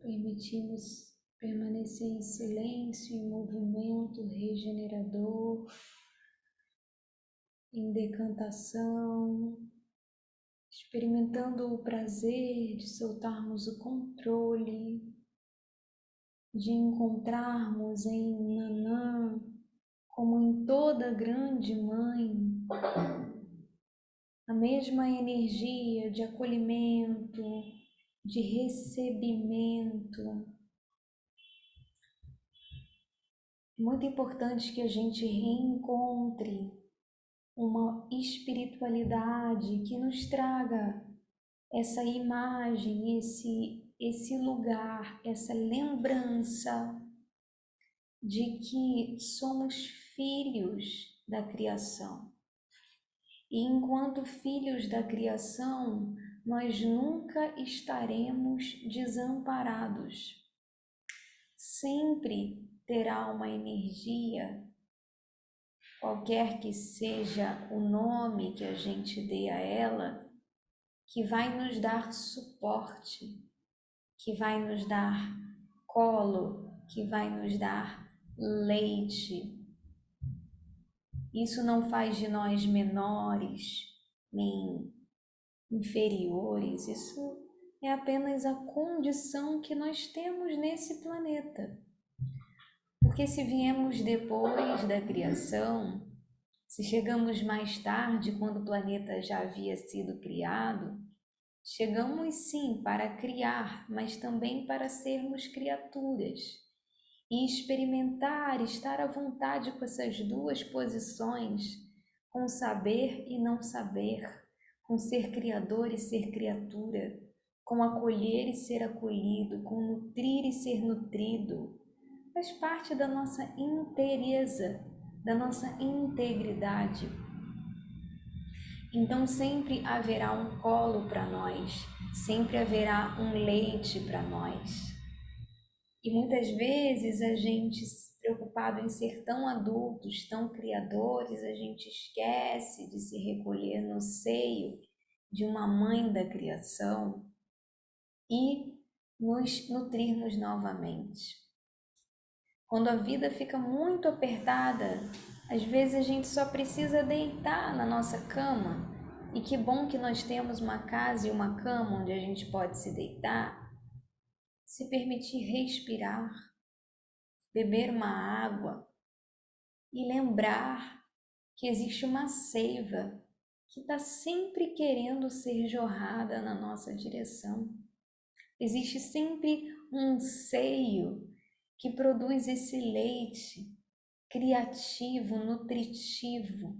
Permitimos permanecer em silêncio, em movimento regenerador, em decantação, experimentando o prazer de soltarmos o controle, de encontrarmos em Nanã como em toda grande mãe, a mesma energia de acolhimento, de recebimento. É muito importante que a gente reencontre uma espiritualidade que nos traga essa imagem, esse lugar, essa lembrança de que somos filhos da criação. E enquanto filhos da criação, nós nunca estaremos desamparados. Sempre terá uma energia, qualquer que seja o nome que a gente dê a ela, que vai nos dar suporte, que vai nos dar colo, que vai nos dar leite. Isso não faz de nós menores, nem inferiores. Isso é apenas a condição que nós temos nesse planeta. Porque se viemos depois da criação, se chegamos mais tarde, quando o planeta já havia sido criado, chegamos sim para criar, mas também para sermos criaturas e experimentar, estar à vontade com essas duas posições, com saber e não saber, com ser criador e ser criatura, com acolher e ser acolhido, com nutrir e ser nutrido. Faz parte da nossa inteireza, da nossa integridade. Então sempre haverá um colo para nós, sempre haverá um leite para nós. E muitas vezes a gente, preocupado em ser tão adultos, tão criadores, a gente esquece de se recolher no seio de uma mãe da criação e nos nutrirmos novamente. Quando a vida fica muito apertada, às vezes a gente só precisa deitar na nossa cama. E que bom que nós temos uma casa e uma cama onde a gente pode se deitar, se permitir respirar, beber uma água e lembrar que existe uma seiva que está sempre querendo ser jorrada na nossa direção. Existe sempre um seio que produz esse leite criativo, nutritivo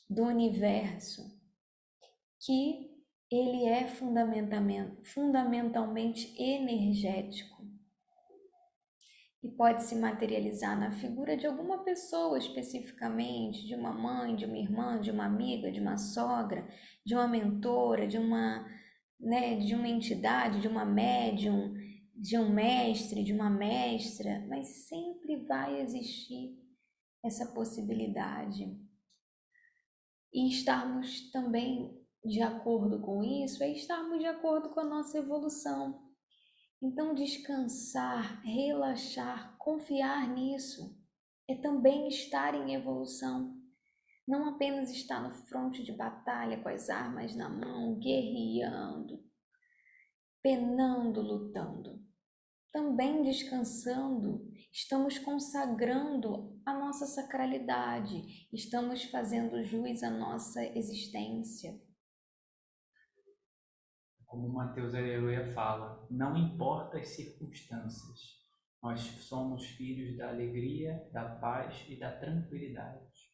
do universo, que ele é fundamentalmente energético e pode se materializar na figura de alguma pessoa especificamente, de uma mãe, de uma irmã, de uma amiga, de uma sogra, de uma mentora, de uma entidade, de uma médium, de um mestre, de uma mestra, mas sempre vai existir essa possibilidade. E estarmos também de acordo com isso é estarmos de acordo com a nossa evolução. Então, descansar, relaxar, confiar nisso é também estar em evolução. Não apenas estar no fronte de batalha com as armas na mão, guerreando, penando, lutando. Também descansando, estamos consagrando a nossa sacralidade, estamos fazendo jus à nossa existência. Como Mateus Aleluia fala, não importa as circunstâncias, nós somos filhos da alegria, da paz e da tranquilidade.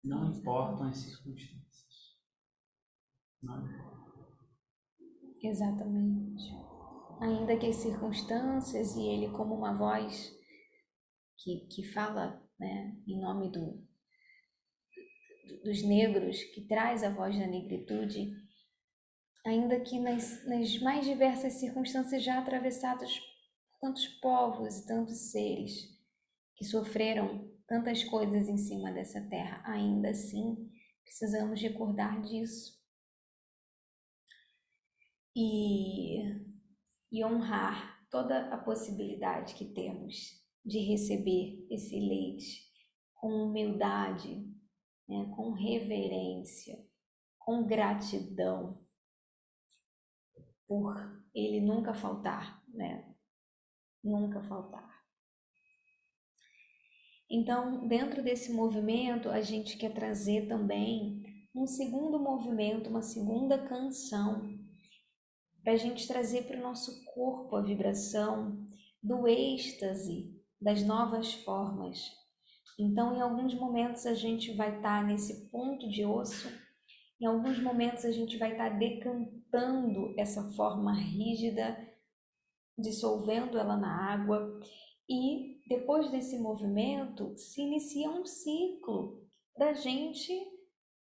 Não importam as circunstâncias. Não importa. Exatamente. Ainda que as circunstâncias, e ele como uma voz que fala, né, em nome dos negros, que traz a voz da negritude, ainda que nas mais diversas circunstâncias já atravessadas por tantos povos e tantos seres que sofreram tantas coisas em cima dessa terra, ainda assim precisamos recordar disso e honrar toda a possibilidade que temos de receber esse leite com humildade, né, com reverência, com gratidão, por ele nunca faltar, né? Nunca faltar. Então, dentro desse movimento, a gente quer trazer também um segundo movimento, uma segunda canção, para a gente trazer para o nosso corpo a vibração do êxtase, das novas formas. Então, em alguns momentos a gente vai estar nesse ponto de osso, em alguns momentos a gente vai estar decantando essa forma rígida, dissolvendo ela na água, e depois desse movimento se inicia um ciclo da gente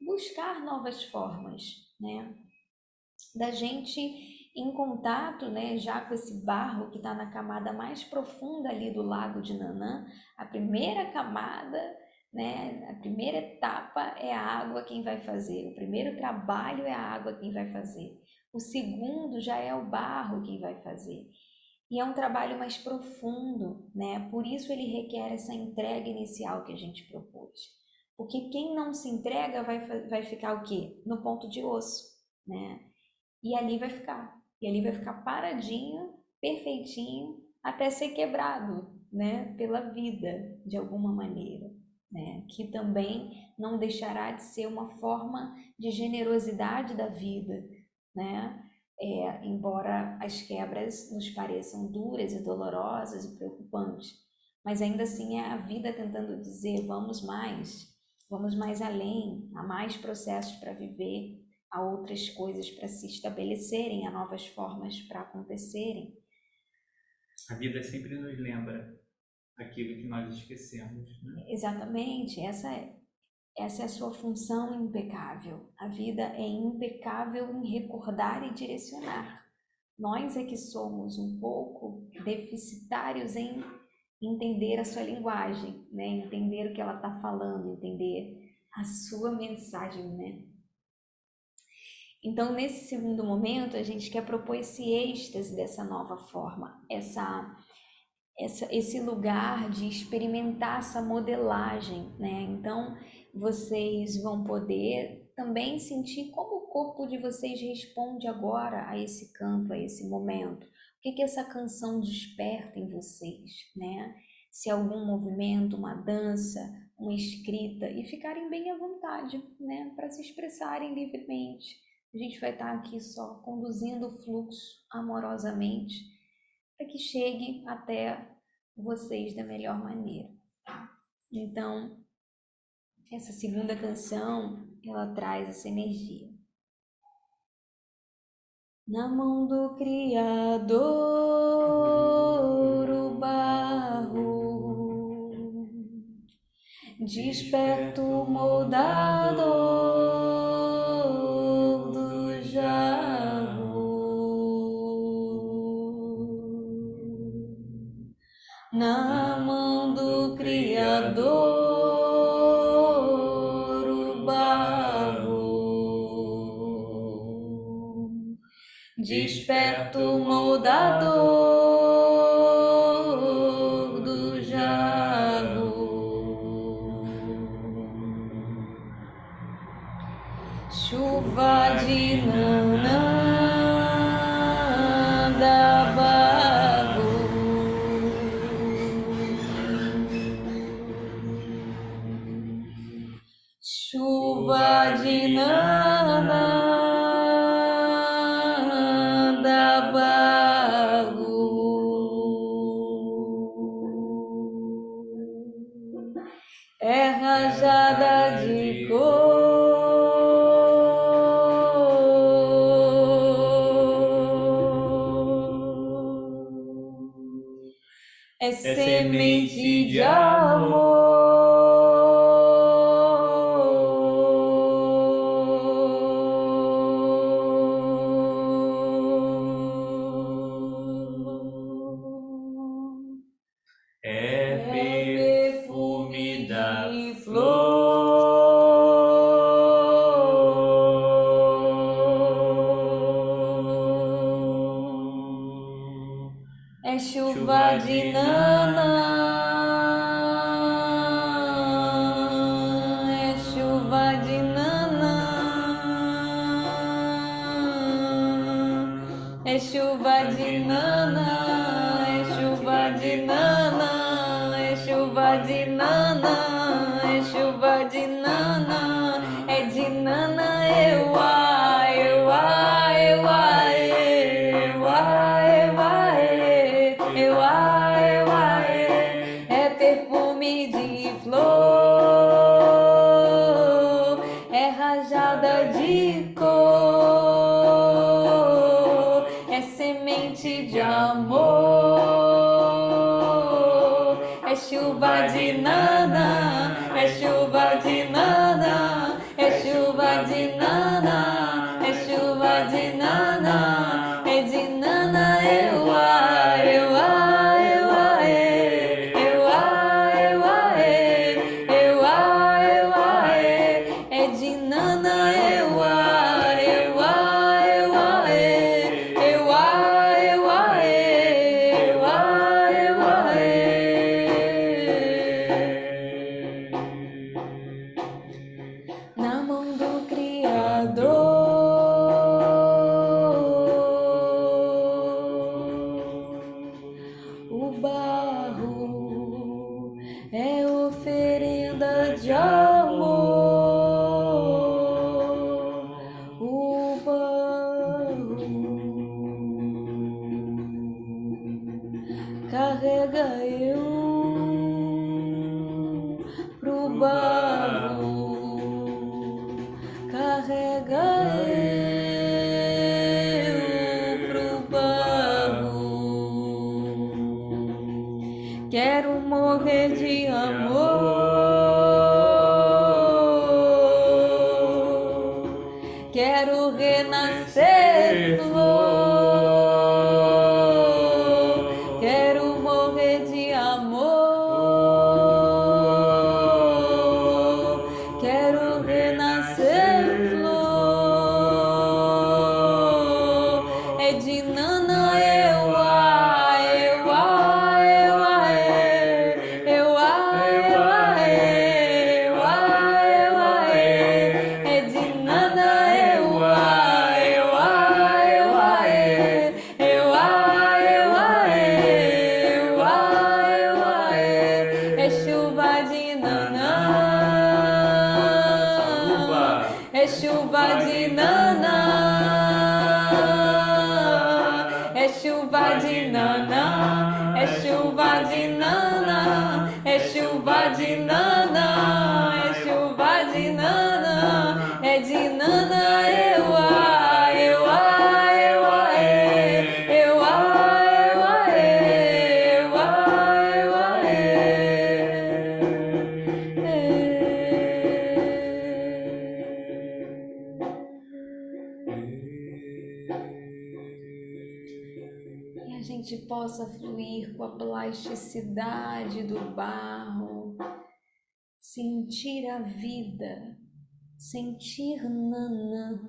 buscar novas formas, né? Da gente em contato, né, já com esse barro que está na camada mais profunda ali do lago de Nanã. A primeira camada, né, a primeira etapa é a água quem vai fazer, o primeiro trabalho é a água quem vai fazer, o segundo já é o barro quem vai fazer. E é um trabalho mais profundo, né? Por isso ele requer essa entrega inicial que a gente propôs. Porque quem não se entrega vai ficar o quê? No ponto de osso, né? E ali vai ficar. E ali vai ficar paradinho, perfeitinho, até ser quebrado, né? Pela vida, de alguma maneira, né? Que também não deixará de ser uma forma de generosidade da vida, né? Embora as quebras nos pareçam duras e dolorosas e preocupantes, mas ainda assim é a vida tentando dizer vamos mais além, há mais processos para viver, há outras coisas para se estabelecerem, há novas formas para acontecerem. A vida sempre nos lembra aquilo que nós esquecemos, né? Exatamente, essa é a sua função impecável. A vida é impecável em recordar e direcionar. Nós é que somos um pouco deficitários em entender a sua linguagem, né? Entender o que ela está falando, entender a sua mensagem, né? Então, nesse segundo momento, a gente quer propor esse êxtase dessa nova forma, esse lugar de experimentar essa modelagem, né? Então, vocês vão poder também sentir como o corpo de vocês responde agora a esse canto, a esse momento. O que essa canção desperta em vocês, né? Se algum movimento, uma dança, uma escrita, e ficarem bem à vontade, né? Para se expressarem livremente. A gente vai estar aqui só conduzindo o fluxo amorosamente para que chegue até vocês da melhor maneira, tá? Então, essa segunda canção, ela traz essa energia. Na mão do Criador, o barro, desperta o moldador do jarro. Na mão do Criador, o barro, desperta o moldador do jarro. Chuva de nanã da bago, chuva de nanã da bago, é rajada de cor, é semente de amor, É perfume da flor, é chuva de nanã, é chuva de nanã, é chuva de nanã, é chuva de nanã, é chuva de nana, é chuva de nana, é de nana, euá, euá, euá, euá, euá, euá, euá, é perfume de flor, é rajada de cor, é semente de amor, é chuva de nana, é chuva de nana, é chuva de nana, é chuva de nana, é de nana, euá, euá, euá, euá, euá, euá, euá, é de nana, euá, euá, euá, euá, euá, euá, na mão do Criador, o barro é oferenda de amor, o barro carrega eu pro barro, carrega eu pro barro. Quero morrer de amor, quero renascer flor, quero morrer de amor, quero renascer flor, é de nana, euá, euá, euá, euá, euá, euá, é de nana, euá, euá, euá, euá, euá, euá, é chuva de nana, é chuva de nana, é chuva de nana, é chuva de nana, é chuva de nana, é chuva de nana, é de nana, euá, euá, euá, euá, euá, euá, e a gente possa fluir com a plasticidade do barro, sentir a vida, sentir nanã,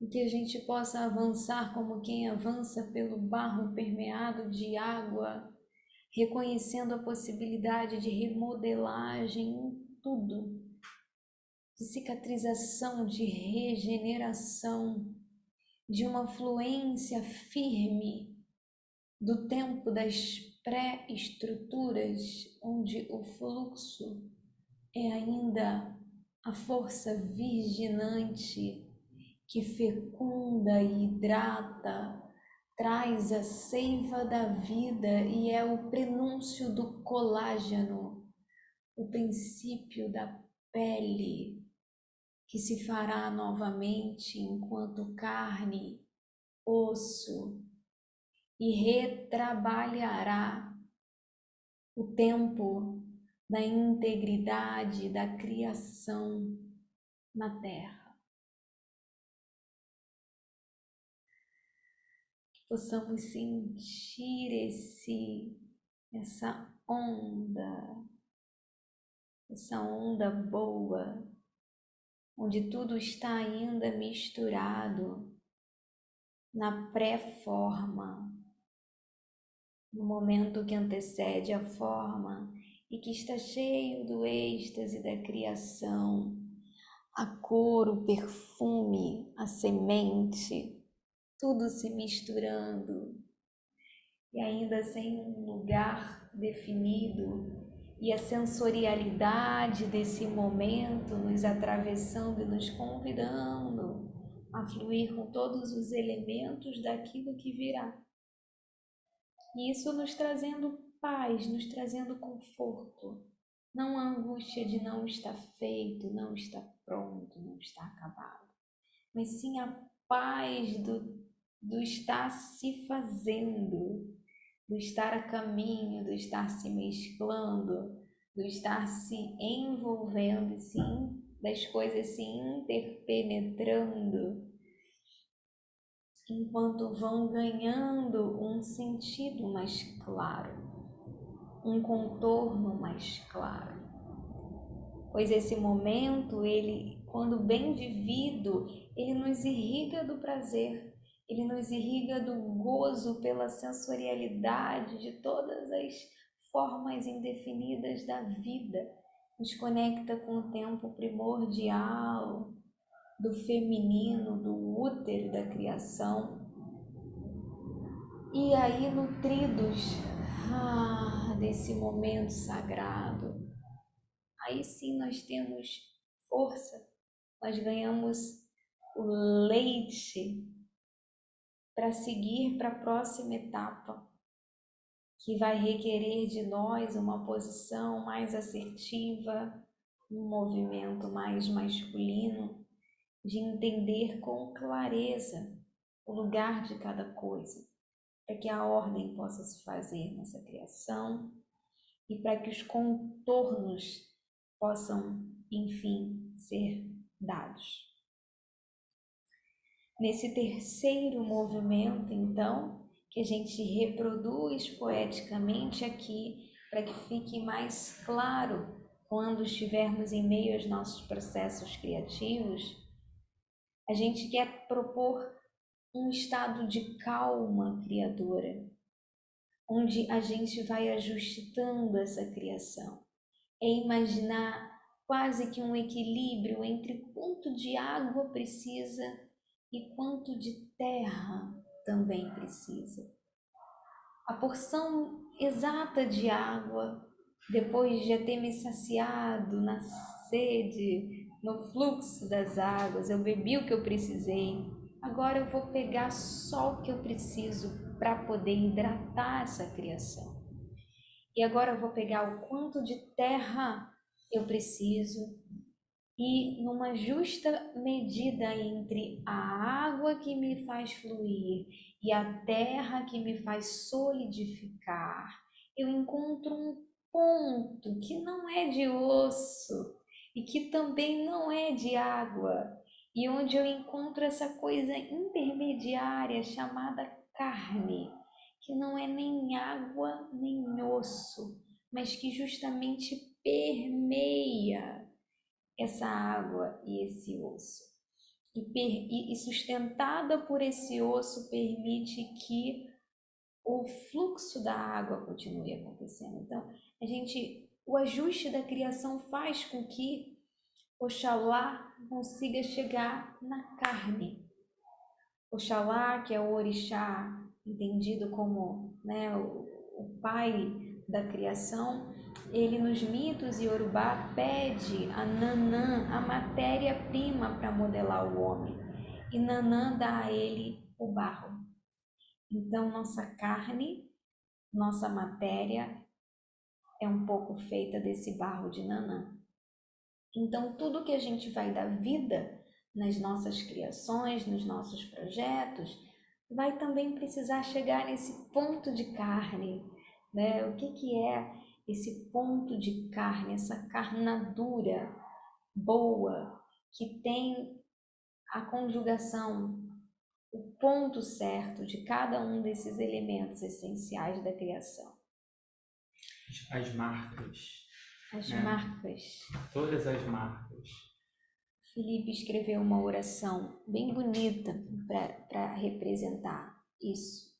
e que a gente possa avançar como quem avança pelo barro permeado de água, reconhecendo a possibilidade de remodelagem em tudo, de cicatrização, de regeneração, de uma fluência firme do tempo das pré-estruturas, onde o fluxo é ainda a força virginante que fecunda e hidrata, traz a seiva da vida e é o prenúncio do colágeno, o princípio da pele, que se fará novamente enquanto carne, osso, e retrabalhará o tempo da integridade da criação na Terra. Que possamos sentir essa onda boa, onde tudo está ainda misturado na pré-forma, no momento que antecede a forma e que está cheio do êxtase da criação, a cor, o perfume, a semente, tudo se misturando. e ainda sem um lugar definido, e a sensorialidade desse momento nos atravessando e nos convidando a fluir com todos os elementos daquilo que virá. E isso nos trazendo paz, nos trazendo conforto. Não a angústia de não estar feito, não estar pronto, não estar acabado, mas sim a paz do estar se fazendo, do estar a caminho, do estar se mesclando, do estar se envolvendo, e sim, das coisas se interpenetrando, enquanto vão ganhando um sentido mais claro, um contorno mais claro. Pois esse momento, ele, quando bem vivido, ele nos irriga do prazer, ele nos irriga do gozo pela sensorialidade de todas as formas indefinidas da vida, nos conecta com o tempo primordial do feminino, do útero da criação. E aí, nutridos desse momento sagrado, aí sim nós temos força, nós ganhamos o leite para seguir para a próxima etapa, que vai requerer de nós uma posição mais assertiva, um movimento mais masculino, de entender com clareza o lugar de cada coisa, para que a ordem possa se fazer nessa criação e para que os contornos possam, enfim, ser dados. Nesse terceiro movimento, então, que a gente reproduz poeticamente aqui, para que fique mais claro quando estivermos em meio aos nossos processos criativos, a gente quer propor um estado de calma criadora, onde a gente vai ajustando essa criação. É imaginar quase que um equilíbrio entre quanto de água precisa e quanto de terra também precisa. A porção exata de água, depois de ter me saciado na sede, no fluxo das águas, eu bebi o que eu precisei. Agora eu vou pegar só o que eu preciso para poder hidratar essa criação. E agora eu vou pegar o quanto de terra eu preciso e numa justa medida entre a água que me faz fluir e a terra que me faz solidificar, eu encontro um ponto que não é de osso e que também não é de água, e onde eu encontro essa coisa intermediária chamada carne, que não é nem água nem osso, mas que justamente permeia essa água e esse osso. E sustentada por esse osso, permite que o fluxo da água continue acontecendo. Então, o ajuste da criação faz com que Oxalá consiga chegar na carne. Oxalá, que é o orixá, entendido como, o pai da criação, ele nos mitos iorubá pede a Nanã a matéria-prima para modelar o homem, e Nanã dá a ele o barro. Então nossa carne, nossa matéria é um pouco feita desse barro de Nanã. Então tudo que a gente vai dar vida nas nossas criações, nos nossos projetos, vai também precisar chegar nesse ponto de carne, né? O que é esse ponto de carne, essa carnadura boa, que tem a conjugação, o ponto certo de cada um desses elementos essenciais da criação. As marcas. As marcas. Todas as marcas. Felipe escreveu uma oração bem bonita para representar isso,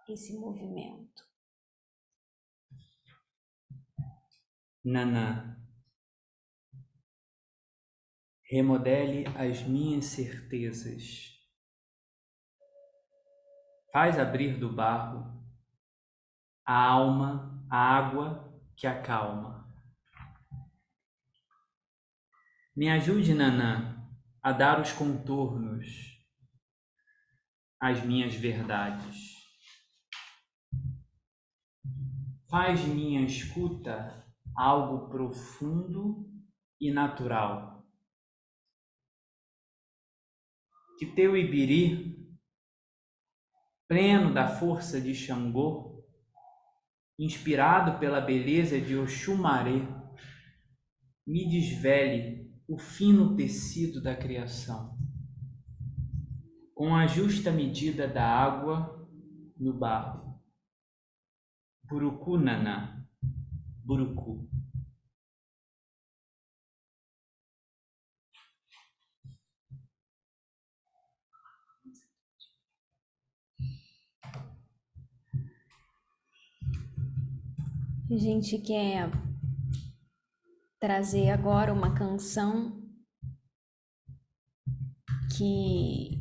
esse movimento. Nanã, remodele as minhas certezas. Faz abrir do barro a alma, a água que acalma. Me ajude, Nanã, a dar os contornos às minhas verdades. Faz de minha escuta algo profundo e natural. Que teu Ibiri, pleno da força de Xangô, inspirado pela beleza de Oxumaré, me desvele o fino tecido da criação, com a justa medida da água no barro. Buruku, Nanã, Buruku. A gente quer trazer agora uma canção que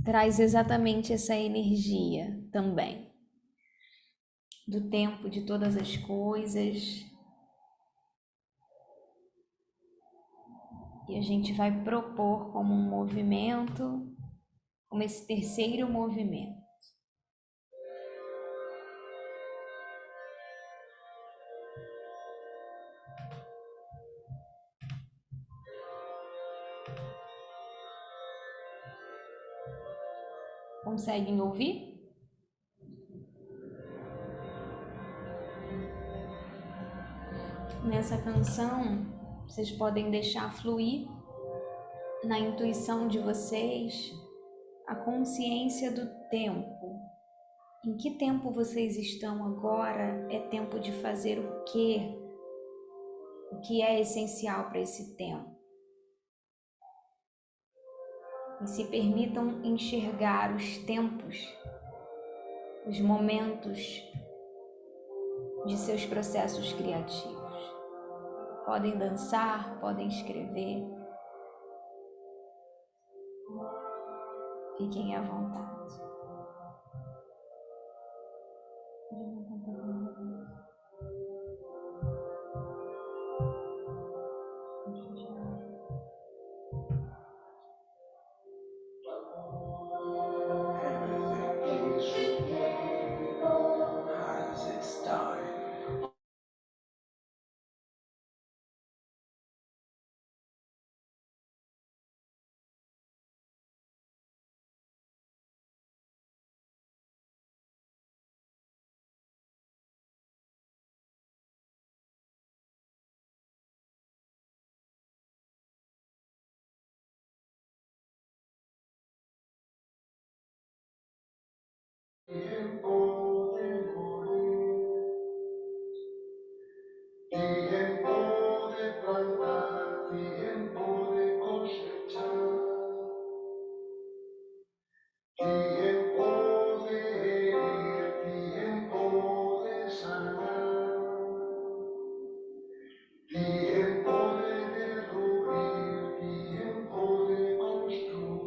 traz exatamente essa energia também, do tempo de todas as coisas. E a gente vai propor como um movimento, como esse terceiro movimento. Conseguem ouvir? Nessa canção, vocês podem deixar fluir na intuição de vocês a consciência do tempo. Em que tempo vocês estão agora? É tempo de fazer o quê? O que é essencial para esse tempo? E se permitam enxergar os tempos, os momentos de seus processos criativos. Podem dançar, podem escrever. Fiquem à vontade. Tiempo de morir, tiempo de plantar, tiempo de cosechar, tiempo de herir, tiempo de sanar, tiempo de derruir, tiempo de construir.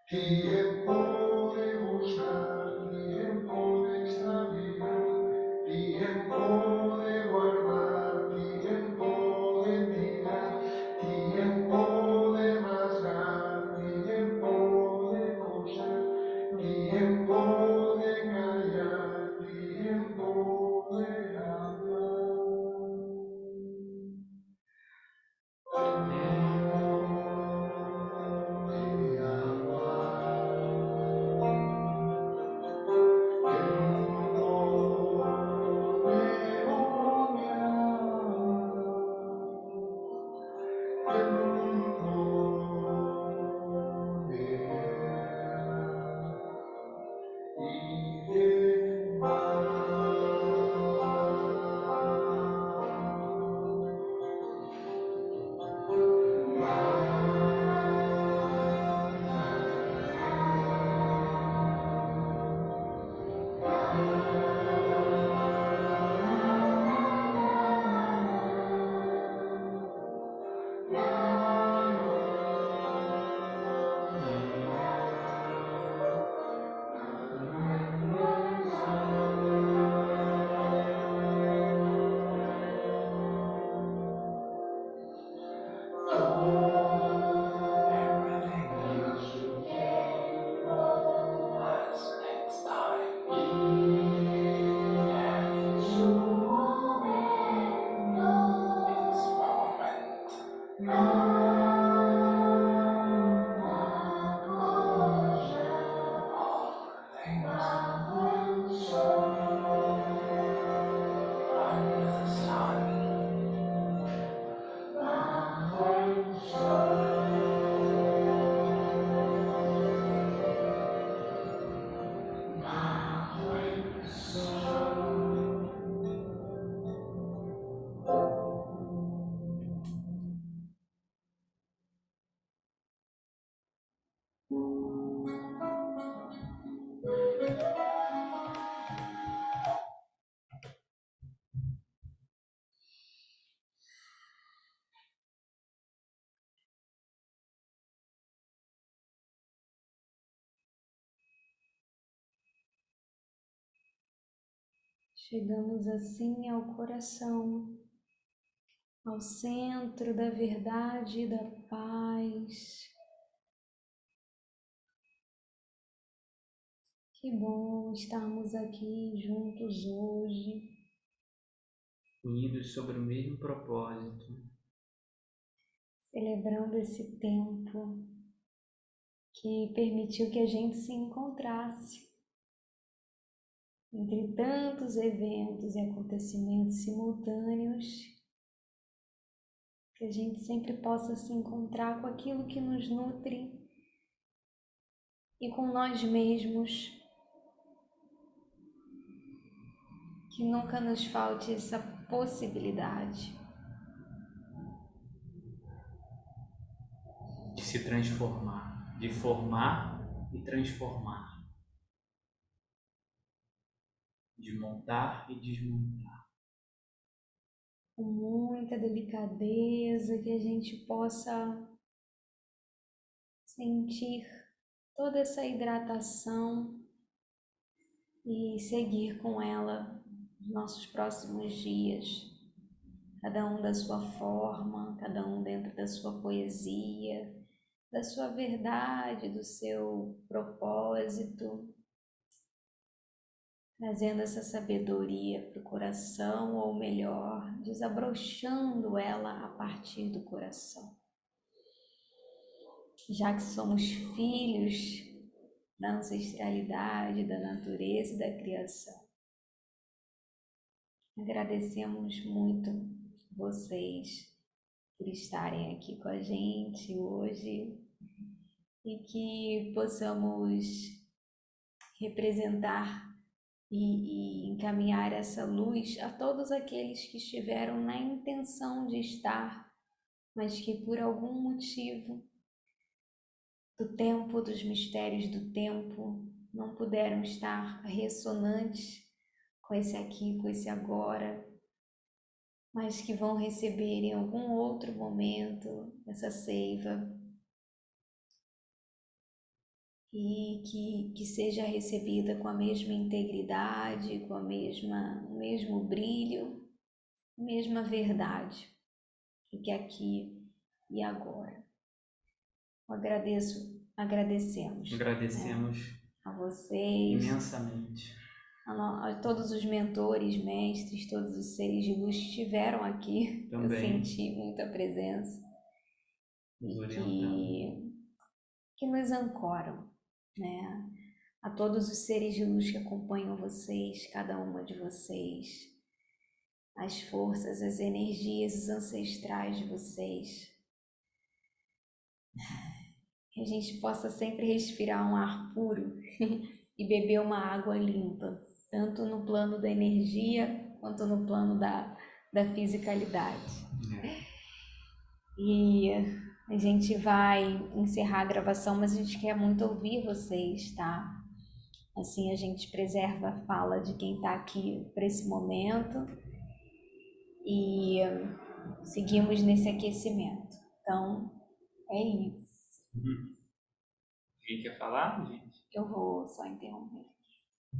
Tiempo de buscar, tiempo de extraviar, tiempo de guardar, tiempo de tirar, tiempo de rasgar, tiempo de coser, tiempo Chegamos assim ao coração, ao centro da verdade e da paz. Que bom estarmos aqui juntos hoje, unidos sobre o mesmo propósito, celebrando esse tempo que permitiu que a gente se encontrasse entre tantos eventos e acontecimentos simultâneos, que a gente sempre possa se encontrar com aquilo que nos nutre e com nós mesmos, que nunca nos falte essa possibilidade. de se transformar, de formar e transformar, de montar e desmontar. Com muita delicadeza, que a gente possa sentir toda essa hidratação e seguir com ela nos nossos próximos dias, cada um da sua forma, cada um dentro da sua poesia, da sua verdade, do seu propósito, trazendo essa sabedoria para o coração, ou melhor, desabrochando ela a partir do coração. Já que somos filhos da ancestralidade, da natureza e da criação, agradecemos muito vocês por estarem aqui com a gente hoje e que possamos representar e encaminhar essa luz a todos aqueles que estiveram na intenção de estar, mas que por algum motivo do tempo, dos mistérios do tempo, não puderam estar ressonantes com esse aqui, com esse agora, mas que vão receber em algum outro momento essa seiva e que seja recebida com a mesma integridade, com o mesmo brilho, a mesma verdade, do que aqui e agora. Agradecemos a vocês, Imensamente. a todos os mentores, mestres, todos os seres de luz que estiveram aqui. Também. Eu senti muita presença e que nos ancoram, né? A todos os seres de luz que acompanham vocês, cada uma de vocês, as forças, as energias, os ancestrais de vocês. Que a gente possa sempre respirar um ar puro e beber uma água limpa, tanto no plano da energia quanto no plano da fisicalidade. E a gente vai encerrar a gravação, mas a gente quer muito ouvir vocês, tá? Assim a gente preserva a fala de quem está aqui para esse momento e seguimos nesse aquecimento. Então, é isso. Quem quer falar, gente? Eu vou só interromper.